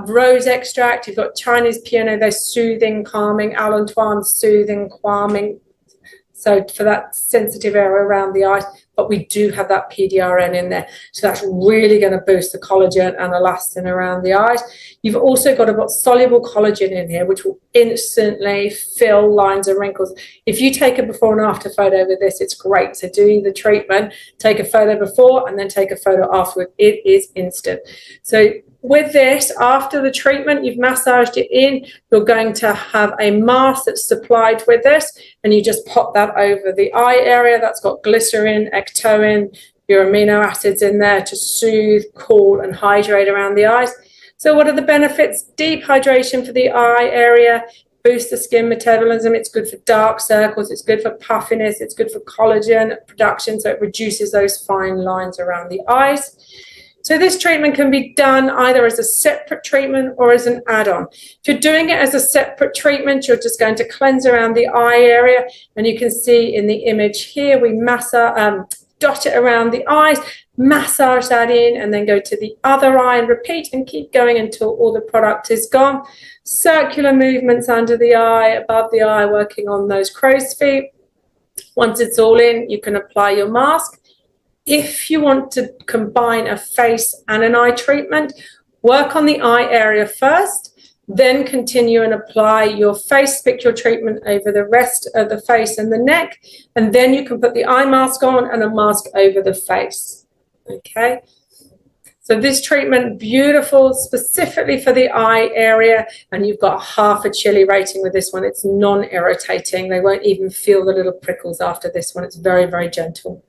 rose extract, you've got Chinese peony, they're soothing, calming, allantoin, soothing, calming. So for that sensitive area around the eyes, but we do have that PDRN in there. So that's really going to boost the collagen and elastin around the eyes. You've also got a soluble collagen in here, which will instantly fill lines and wrinkles. If you take a before and after photo with this, it's great. So do the treatment, take a photo before and then take a photo afterward. It is instant. So with this, after the treatment, you've massaged it in, you're going to have a mask that's supplied with this, and you just pop that over the eye area. That's got glycerin, ectoin, your amino acids in there to soothe, cool, and hydrate around the eyes. So what are the benefits? Deep hydration for the eye area, boost the skin metabolism. It's good for dark circles. It's good for puffiness. It's good for collagen production, so it reduces those fine lines around the eyes. So this treatment can be done either as a separate treatment or as an add-on. If you're doing it as a separate treatment, you're just going to cleanse around the eye area. And you can see in the image here, we dot it around the eyes, massage that in, and then go to the other eye and repeat and keep going until all the product is gone. Circular movements under the eye, above the eye, working on those crow's feet. Once it's all in, you can apply your mask. If you want to combine a face and an eye treatment, work on the eye area first, then continue and apply your face spicule treatment over the rest of the face and the neck, and then you can put the eye mask on and a mask over the face. Okay, so this treatment, beautiful, specifically for the eye area, and you've got half a chili rating with this one. It's non-irritating. They won't even feel the little prickles after this one. It's very, very gentle.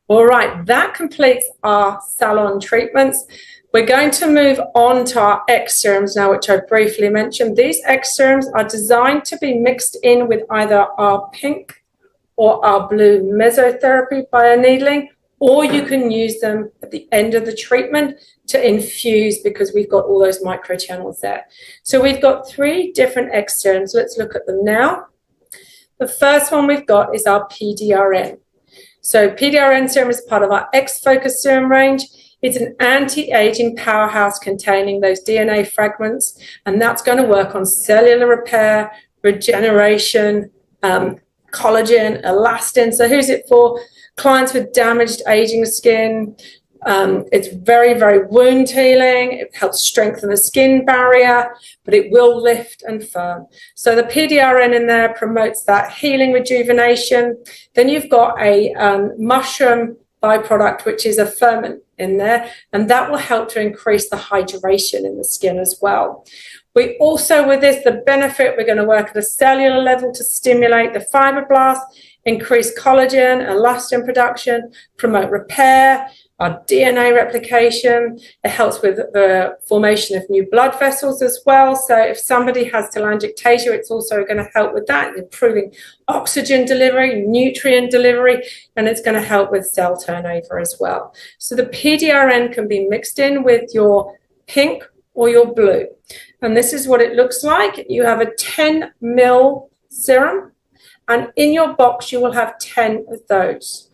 All right, that completes our salon treatments. We're going to move on to our X serums now, which I briefly mentioned. These X serums are designed to be mixed in with either our pink or our blue mesotherapy bioneedling, or you can use them at the end of the treatment to infuse, because we've got all those microchannels there. So we've got 3 different X serums. Let's look at them now. The first one we've got is our PDRN. So PDRN serum is part of our X Focus Serum range. It's an anti-aging powerhouse containing those DNA fragments, and that's going to work on cellular repair, regeneration, collagen, elastin. So who's it for? Clients with damaged aging skin. It's very, very wound healing. It helps strengthen the skin barrier, but it will lift and firm. So the PDRN in there promotes that healing rejuvenation. Then you've got a mushroom byproduct, which is a ferment in there, and that will help to increase the hydration in the skin as well. We also, with this, the benefit, we're going to work at a cellular level to stimulate the fibroblasts, increase collagen, elastin production, promote repair, our DNA replication. It helps with the formation of new blood vessels as well. So if somebody has telangiectasia, it's also going to help with that, improving oxygen delivery, nutrient delivery, and it's going to help with cell turnover as well. So the PDRN can be mixed in with your pink or your blue. And this is what it looks like. You have a 10 ml serum, and in your box you will have 10 of those.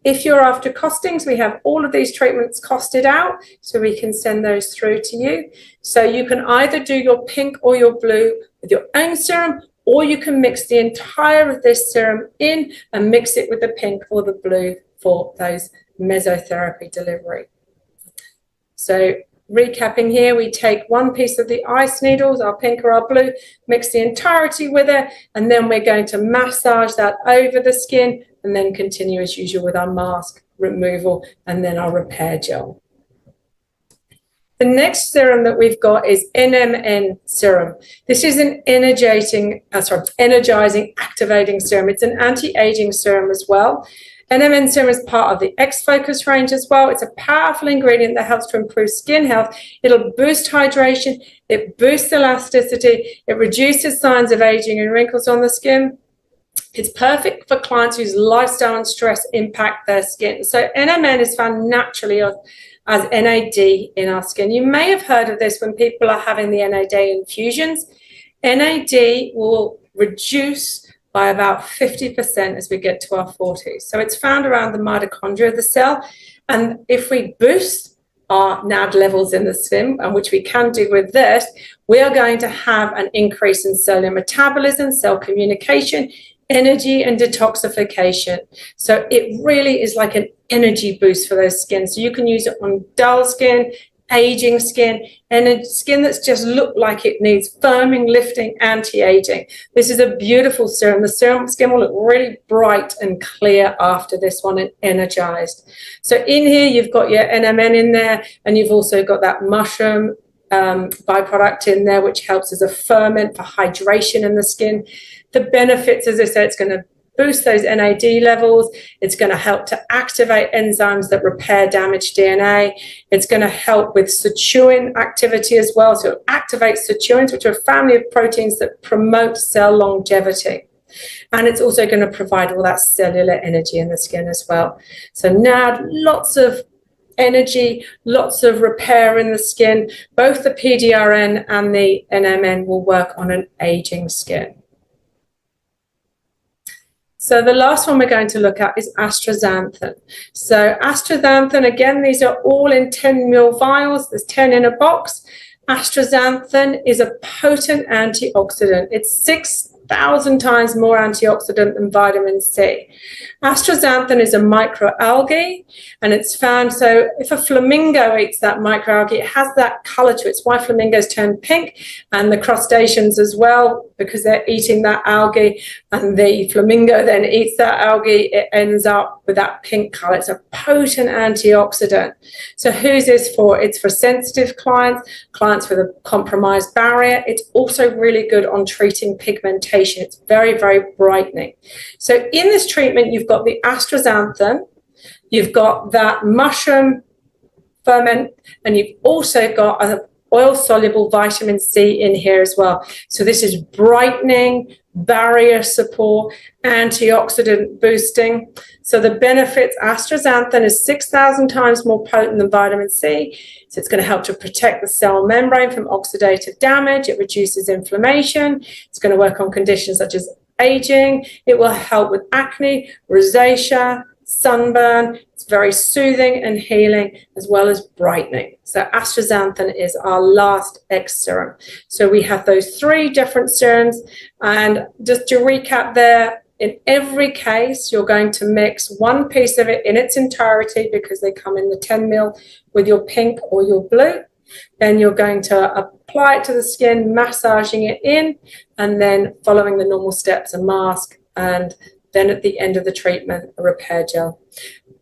If you're after costings, we have all of these treatments costed out, so we can send those through to you. So you can either do your pink or your blue with your own serum, or you can mix the entire of this serum in and mix it with the pink or the blue for those mesotherapy delivery. So recapping here, we take 1 piece of the ice needles, our pink or our blue, mix the entirety with it, and then we're going to massage that over the skin, and then continue as usual with our mask removal and then our repair gel. The next serum that we've got is NMN serum. This is an energizing, activating serum. It's an anti-aging serum as well. NMN serum is part of the X Focus range as well. It's a powerful ingredient that helps to improve skin health. It'll boost hydration, it boosts elasticity, it reduces signs of aging and wrinkles on the skin. It's perfect for clients whose lifestyle and stress impact their skin. So NMN is found naturally as NAD in our skin. You may have heard of this when people are having the NAD infusions. NAD will reduce by about 50% as we get to our 40s. So it's found around the mitochondria of the cell. And if we boost our NAD levels in the skin, and which we can do with this, we are going to have an increase in cellular metabolism, cell communication, energy and detoxification. So it really is like an energy boost for those skin. So you can use it on dull skin, aging skin, and skin that's just looked like it needs firming, lifting, anti-aging. This is a beautiful serum. The serum skin will look really bright and clear after this one and energized. So in here you've got your NMN in there, and you've also got that mushroom byproduct in there, which helps as a ferment for hydration in the skin. The benefits, as I said, it's going to boost those NAD levels. It's going to help to activate enzymes that repair damaged DNA. It's going to help with sirtuin activity as well. So it activates sirtuins, which are a family of proteins that promote cell longevity. And it's also going to provide all that cellular energy in the skin as well. So now lots of energy, lots of repair in the skin. Both the PDRN and the NMN will work on an aging skin. So the last one we're going to look at is astaxanthin. So astaxanthin, again, these are all in 10 ml vials. There's 10 in a box. Astaxanthin is a potent antioxidant. It's 6,000 times more antioxidant than vitamin C. Astaxanthin is a microalgae, and it's found, so if a flamingo eats that microalgae, it has that color to it. It's why flamingos turn pink, and the crustaceans as well, because they're eating that algae, and the flamingo then eats that algae, it ends up with that pink color. It's a potent antioxidant. So who's this for? It's for sensitive clients, clients with a compromised barrier. It's also really good on treating pigmentation. It's very, very brightening. So in this treatment, you've got the astaxanthin, you've got that mushroom ferment, and you've also got an oil-soluble vitamin C in here as well. So this is brightening, barrier support, antioxidant boosting. So the benefits, astaxanthin is 6,000 times more potent than vitamin C. So it's going to help to protect the cell membrane from oxidative damage. It reduces inflammation. It's going to work on conditions such as aging. It will help with acne, rosacea, sunburn. It's very soothing and healing, as well as brightening. So astaxanthin is our last X serum. So we have those 3 different serums, and just to recap there, in every case you're going to mix 1 piece of it in its entirety, because they come in the 10 ml with your pink or your blue. Then you're going to apply it to the skin, massaging it in, and then following the normal steps, a mask, and then at the end of the treatment, a repair gel.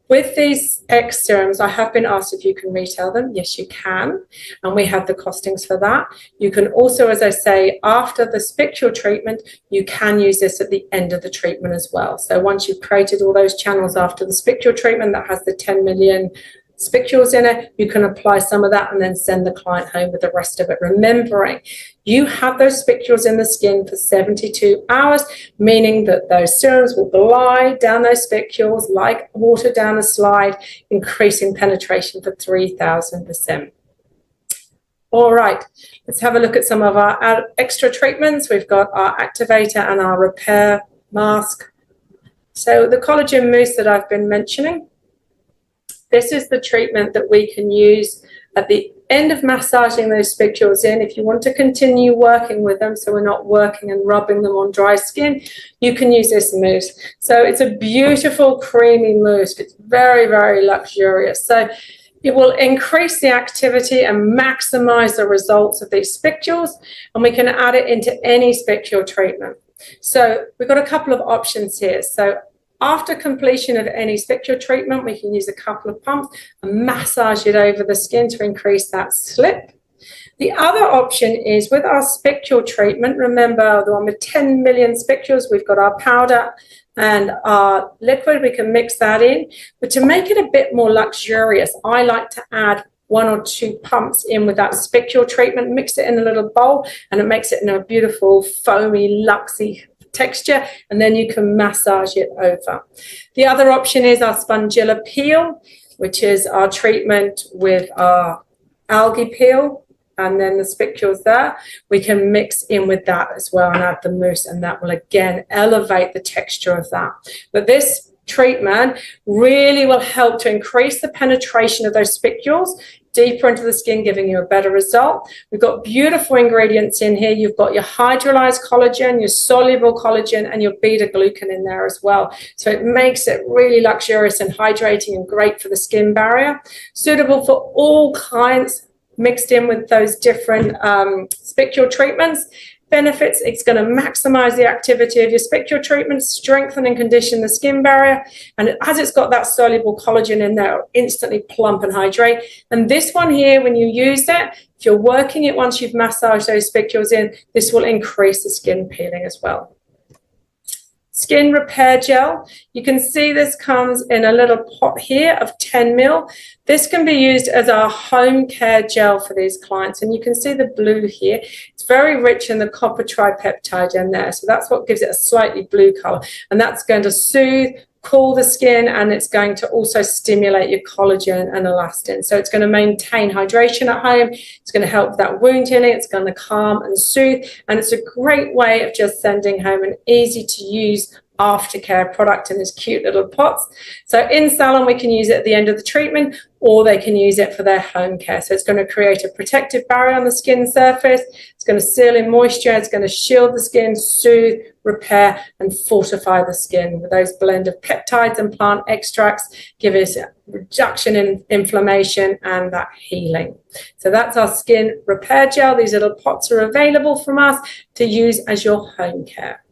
With these X serums, I have been asked if you can retail them. Yes, you can. And we have the costings for that. You can also, as I say, after the Spicule treatment, you can use this at the end of the treatment as well. So once you've created all those channels after the Spicule treatment that has the 10 million spicules in it, you can apply some of that and then send the client home with the rest of it. Remembering, you have those spicules in the skin for 72 hours, meaning that those serums will glide down those spicules like water down a slide, increasing penetration for 3,000%. All right, let's have a look at some of our extra treatments. We've got our activator and our repair mask. So the collagen mousse that I've been mentioning, this is the treatment that we can use at the end of massaging those spicules in. If you want to continue working with them, so we're not working and rubbing them on dry skin, you can use this mousse. So it's a beautiful creamy mousse. It's very, very luxurious. So it will increase the activity and maximize the results of these spicules, and we can add it into any spicule treatment. So we've got a couple of options here. So After completion of any spicule treatment, we can use a couple of pumps and massage it over the skin to increase that slip. The other option is with our spicule treatment, remember the one with 10 million spicules, we've got our powder and our liquid, we can mix that in. But to make it a bit more luxurious, I like to add 1 or 2 pumps in with that spicule treatment, mix it in a little bowl, and it makes it in a beautiful foamy, luxy texture, and then you can massage it over. The other option is our Spongilla Peel, which is our treatment with our algae peel, and then the spicules there. We can mix in with that as well and add the mousse, and that will again elevate the texture of that. But this treatment really will help to increase the penetration of those spicules deeper into the skin, giving you a better result. We've got beautiful ingredients in here. You've got your hydrolyzed collagen, your soluble collagen, and your beta glucan in there as well. So it makes it really luxurious and hydrating and great for the skin barrier. Suitable for all clients, mixed in with those different spicule treatments. Benefits, it's going to maximize the activity of your spicule treatment, strengthen and condition the skin barrier, and as it's got that soluble collagen in there, it'll instantly plump and hydrate. And this one here, when you use it, if you're working it once you've massaged those spicules in, this will increase the skin peeling as well. Skin repair gel, you can see this comes in a little pot here of 10 ml. This can be used as our home care gel for these clients, and you can see the blue here. It's very rich in the copper tripeptide in there, so that's what gives it a slightly blue color, and that's going to soothe, cool the skin, and it's going to also stimulate your collagen and elastin. So it's going to maintain hydration at home. It's going to help with that wound healing. It's going to calm and soothe, and it's a great way of just sending home an easy to use aftercare product in these cute little pots. So in salon, we can use it at the end of the treatment, or they can use it for their home care. So it's going to create a protective barrier on the skin surface. It's going to seal in moisture. It's going to shield the skin, soothe, repair, and fortify the skin with those blend of peptides and plant extracts, give us a reduction in inflammation and that healing. So that's our skin repair gel. These little pots are available from us to use as your home care.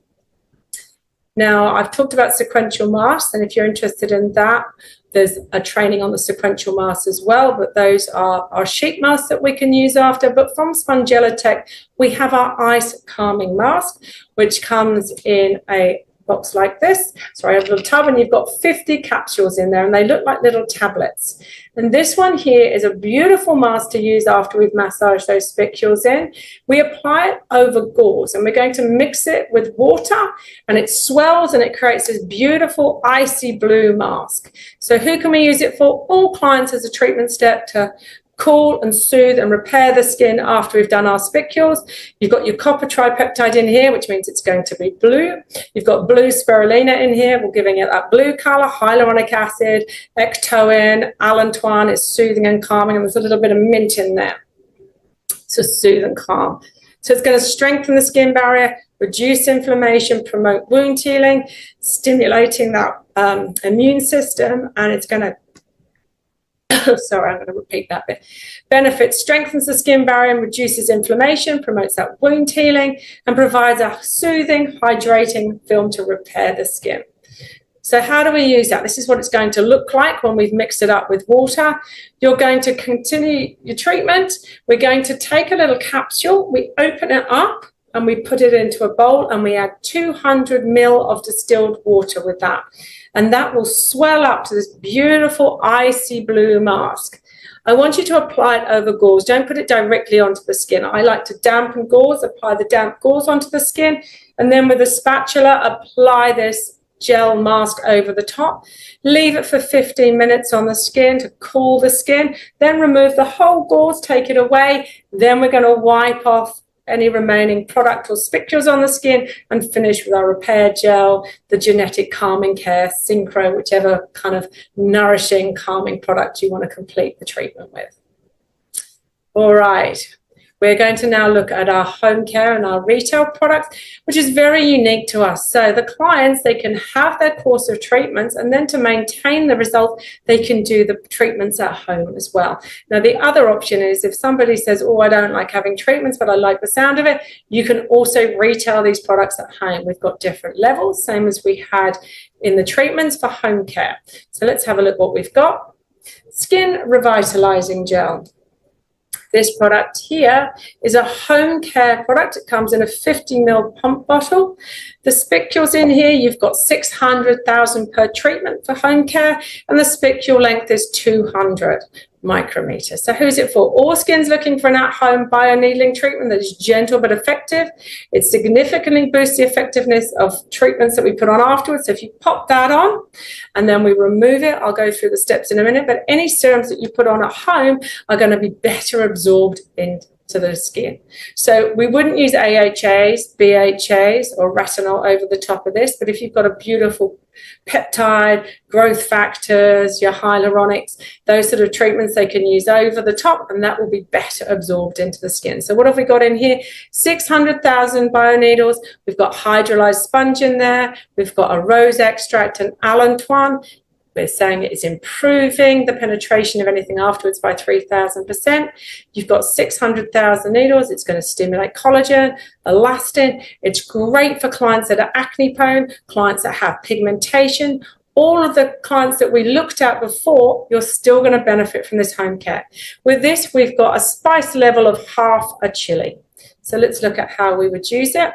Now, I've talked about sequential masks, and if you're interested in that, there's a training on the sequential masks as well, but those are our sheet masks that we can use after. But from Spongilla Tech, we have our ice calming mask, which comes in a box like this. Sorry, a little tub, and you've got 50 capsules in there, and they look like little tablets. And this one here is a beautiful mask to use after we've massaged those spicules in. We apply it over gauze, and we're going to mix it with water, and it swells and it creates this beautiful icy blue mask. So who can we use it for? All clients as a treatment step to cool and soothe and repair the skin after we've done our spicules. You've got your copper tripeptide in here, which means it's going to be blue. You've got blue spirulina in here. We're giving it that blue color. Hyaluronic acid, ectoin, allantoin is soothing and calming, and there's a little bit of mint in there to soothe and calm. So it's going to strengthen the skin barrier, reduce inflammation, promote wound healing, stimulating that immune system, and it's going to sorry, I'm going to repeat that bit. Benefits, strengthens the skin barrier and reduces inflammation, promotes that wound healing, and provides a soothing, hydrating film to repair the skin. So how do we use that? This is what it's going to look like when we've mixed it up with water. You're going to continue your treatment. We're going to take a little capsule, we open it up, and we put it into a bowl, and we add 200 ml of distilled water with that. And that will swell up to this beautiful icy blue mask. I want you to apply it over gauze. Don't put it directly onto the skin. I like to dampen gauze, apply the damp gauze onto the skin, and then with a spatula, apply this gel mask over the top. Leave it for 15 minutes on the skin to cool the skin. Then remove the whole gauze, take it away. Then we're going to wipe off any remaining product or spicules on the skin and finish with our repair gel, the genetic calming care, synchro, whichever kind of nourishing calming product you want to complete the treatment with. All right. We're going to now look at our home care and our retail products, which is very unique to us. So the clients, they can have their course of treatments, and then to maintain the results, they can do the treatments at home as well. Now, the other option is if somebody says, oh, I don't like having treatments, but I like the sound of it, you can also retail these products at home. We've got different levels, same as we had in the treatments for home care. So let's have a look what we've got. Skin Revitalizing Gel. This product here is a home care product. It comes in a 50 ml pump bottle. The spicules in here, you've got 600,000 per treatment for home care, and the spicule length is 200 micrometers. So who's it for? All skins looking for an at-home bio-needling treatment that is gentle but effective. It significantly boosts the effectiveness of treatments that we put on afterwards. So if you pop that on and then we remove it, I'll go through the steps in a minute, but any serums that you put on at home are going to be better absorbed into the skin. So we wouldn't use AHAs, BHAs or retinol over the top of this, but if you've got a beautiful peptide, growth factors, your hyaluronics, those sort of treatments they can use over the top, and that will be better absorbed into the skin. So what have we got in here? 600,000 bio needles. We've got hydrolyzed sponge in there. We've got a rose extract and allantoin. We're saying it is improving the penetration of anything afterwards by 3,000%. You've got 600,000 needles. It's going to stimulate collagen, elastin. It's great for clients that are acne prone, clients that have pigmentation. All of the clients that we looked at before, you're still going to benefit from this home care. With this, we've got a spice level of half a chili. So let's look at how we would use it.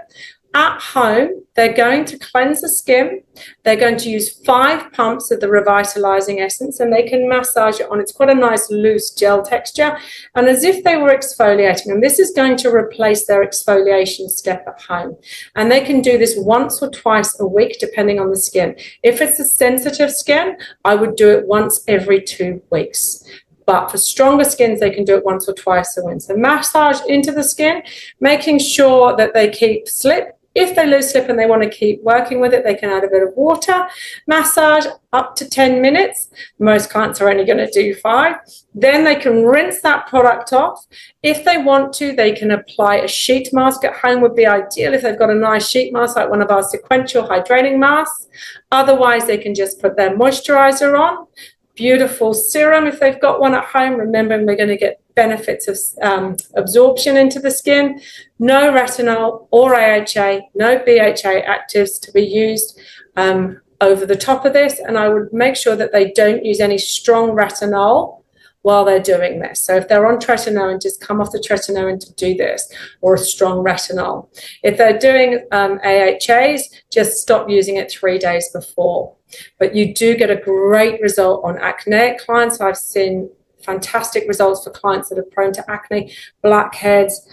At home, they're going to cleanse the skin. They're going to use 5 pumps of the revitalizing essence, and they can massage it on. It's quite a nice loose gel texture, and as if they were exfoliating. And this is going to replace their exfoliation step at home. And they can do this once or twice a week, depending on the skin. If it's a sensitive skin, I would do it once every 2 weeks. But for stronger skins, they can do it once or twice a week. So massage into the skin, making sure that they keep slip. If they lose slip and they want to keep working with it, they can add a bit of water. Massage up to 10 minutes. Most clients are only going to do 5. Then they can rinse that product off. If they want to, they can apply a sheet mask at home would be ideal if they've got a nice sheet mask like one of our sequential hydrating masks. Otherwise, they can just put their moisturizer on. Beautiful serum if they've got one at home. Remembering we're going to get benefits of absorption into the skin. No retinol or AHA, no BHA actives to be used over the top of this. And I would make sure that they don't use any strong retinol while they're doing this. So if they're on tretinoin, just come off the tretinoin to do this, or a strong retinol. If they're doing AHAs, just stop using it 3 days before. But you do get a great result on acne clients. I've seen fantastic results for clients that are prone to acne, blackheads,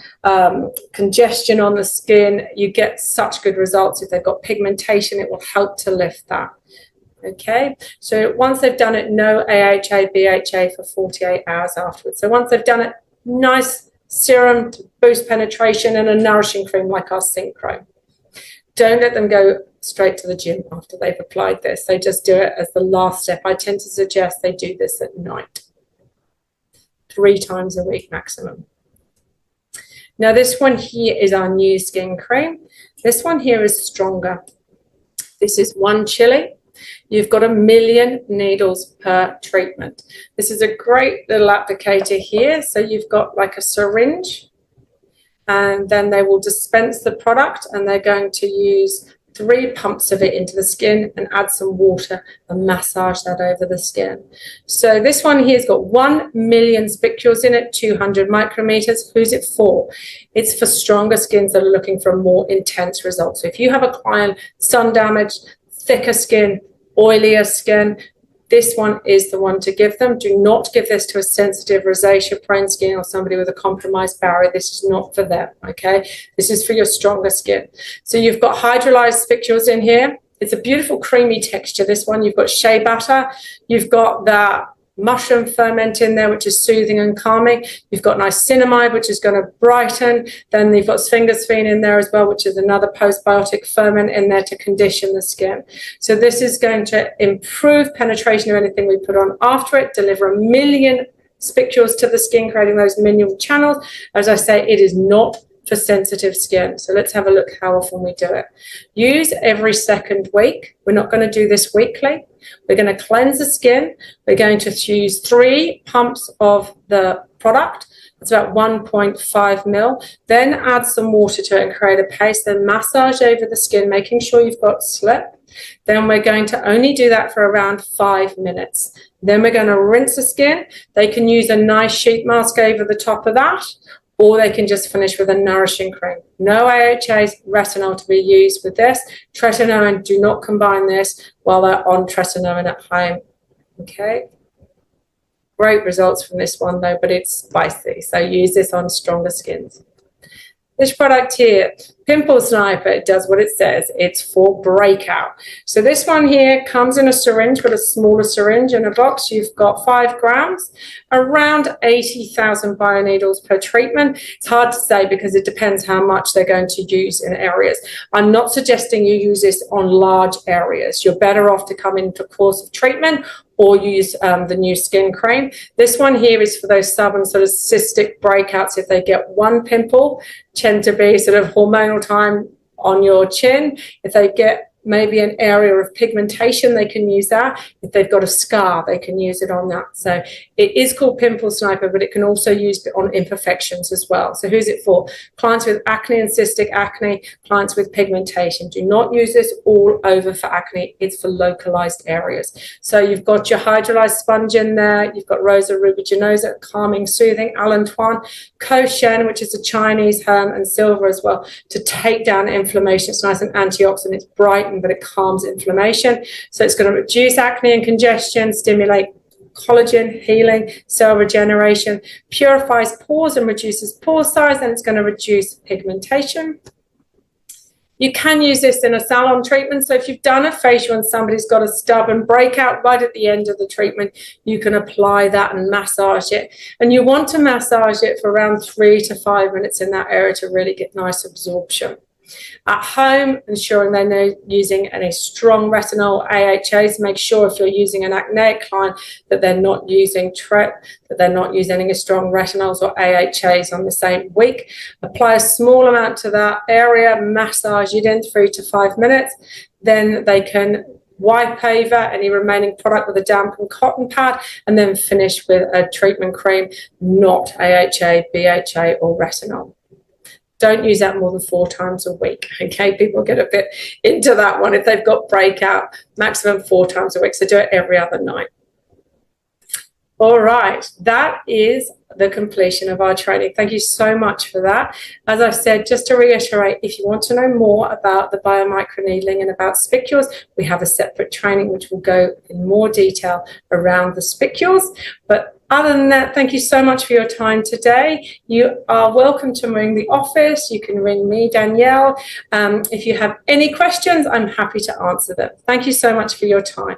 congestion on the skin. You get such good results. If they've got pigmentation, it will help to lift that. Okay, so once they've done it, no AHA, BHA for 48 hours afterwards. So once they've done it, nice serum to boost penetration and a nourishing cream like our Synchro. Don't let them go straight to the gym after they've applied this. They just do it as the last step. I tend to suggest they do this at night, 3 times a week maximum. Now this one here is our new skin cream. This one here is stronger. This is 1 chili. You've got 1 million needles per treatment. This is a great little applicator here. So you've got like a syringe, and then they will dispense the product, and they're going to use 3 pumps of it into the skin and add some water and massage that over the skin. So this one here has got 1 million spicules in it, 200 micrometers. Who's it for? It's for stronger skins that are looking for a more intense result. So if you have a client, sun damaged, thicker skin, oilier skin, this one is the one to give them. Do not give this to a sensitive rosacea prone skin or somebody with a compromised barrier. This is not for them, okay? This is for your stronger skin. So you've got hydrolyzed spicules in here. It's a beautiful creamy texture, this one. You've got shea butter. You've got that mushroom ferment in there, which is soothing and calming. You've got niacinamide, which is going to brighten. Then you've got sphingosphene in there as well, which is another postbiotic ferment in there to condition the skin. So this is going to improve penetration of anything we put on after it, deliver 1 million spicules to the skin, creating those mineral channels. As I say, it is not for sensitive skin. So let's have a look how often we do it. Use every 2nd week. We're not going to do this weekly. We're going to cleanse the skin. We're going to use 3 pumps of the product. It's about 1.5 mil. Then add some water to it and create a paste. Then massage over the skin, making sure you've got slip. Then we're going to only do that for around 5 minutes. Then we're going to rinse the skin. They can use a nice sheet mask over the top of that, or they can just finish with a nourishing cream. No AHAs, retinol to be used with this. Tretinoin, do not combine this while they're on tretinoin at home. Okay. Great results from this one though, but it's spicy. So use this on stronger skins. This product here, Pimple Sniper, it does what it says. It's for breakout. So this one here comes in a syringe, with a smaller syringe in a box. You've got 5 grams, around 80,000 bio needles per treatment. It's hard to say because it depends how much they're going to use in areas. I'm not suggesting you use this on large areas. You're better off to come into course of treatment or use the new skin cream. This one here is for those stubborn sort of cystic breakouts. If they get one pimple, tend to be sort of hormonal time on your chin. If they get maybe an area of pigmentation, they can use that. If they've got a scar, they can use it on that. So it is called Pimple Sniper, but it can also use it on imperfections as well. So who's it for? Clients with acne and cystic acne, clients with pigmentation. Do not use this all over for acne. It's for localized areas. So you've got your hydrolyzed sponge in there. You've got Rosa rubiginosa, calming, soothing, allantoin, Collagen, which is a Chinese herb, and silver as well, to take down inflammation. It's nice and antioxidant. It's bright, but it calms inflammation. So it's going to reduce acne and congestion, stimulate collagen, healing, cell regeneration, purifies pores and reduces pore size, and it's going to reduce pigmentation. You can use this in a salon treatment. So if you've done a facial and somebody's got a stubborn breakout right at the end of the treatment, you can apply that and massage it. And you want to massage it for around 3 to 5 minutes in that area to really get nice absorption. At home, ensuring they're not using any strong retinol AHAs. Make sure if you're using an acneic client that they're not using any strong retinols or AHAs on the same week. Apply a small amount to that area, massage it in 3 to 5 minutes. Then they can wipe over any remaining product with a dampened cotton pad and then finish with a treatment cream, not AHA, BHA or retinol. Don't use that more than 4 times a week, okay? People get a bit into that one. If they've got breakout, maximum 4 times a week, so do it every other night. All right, that is the completion of our training. Thank you so much for that. As I said, just to reiterate, if you want to know more about the Bio Microneedling and about spicules, we have a separate training which will go in more detail around the spicules. But other than that, thank you so much for your time today. You are welcome to ring the office. You can ring me, Danielle. If you have any questions, I'm happy to answer them. Thank you so much for your time.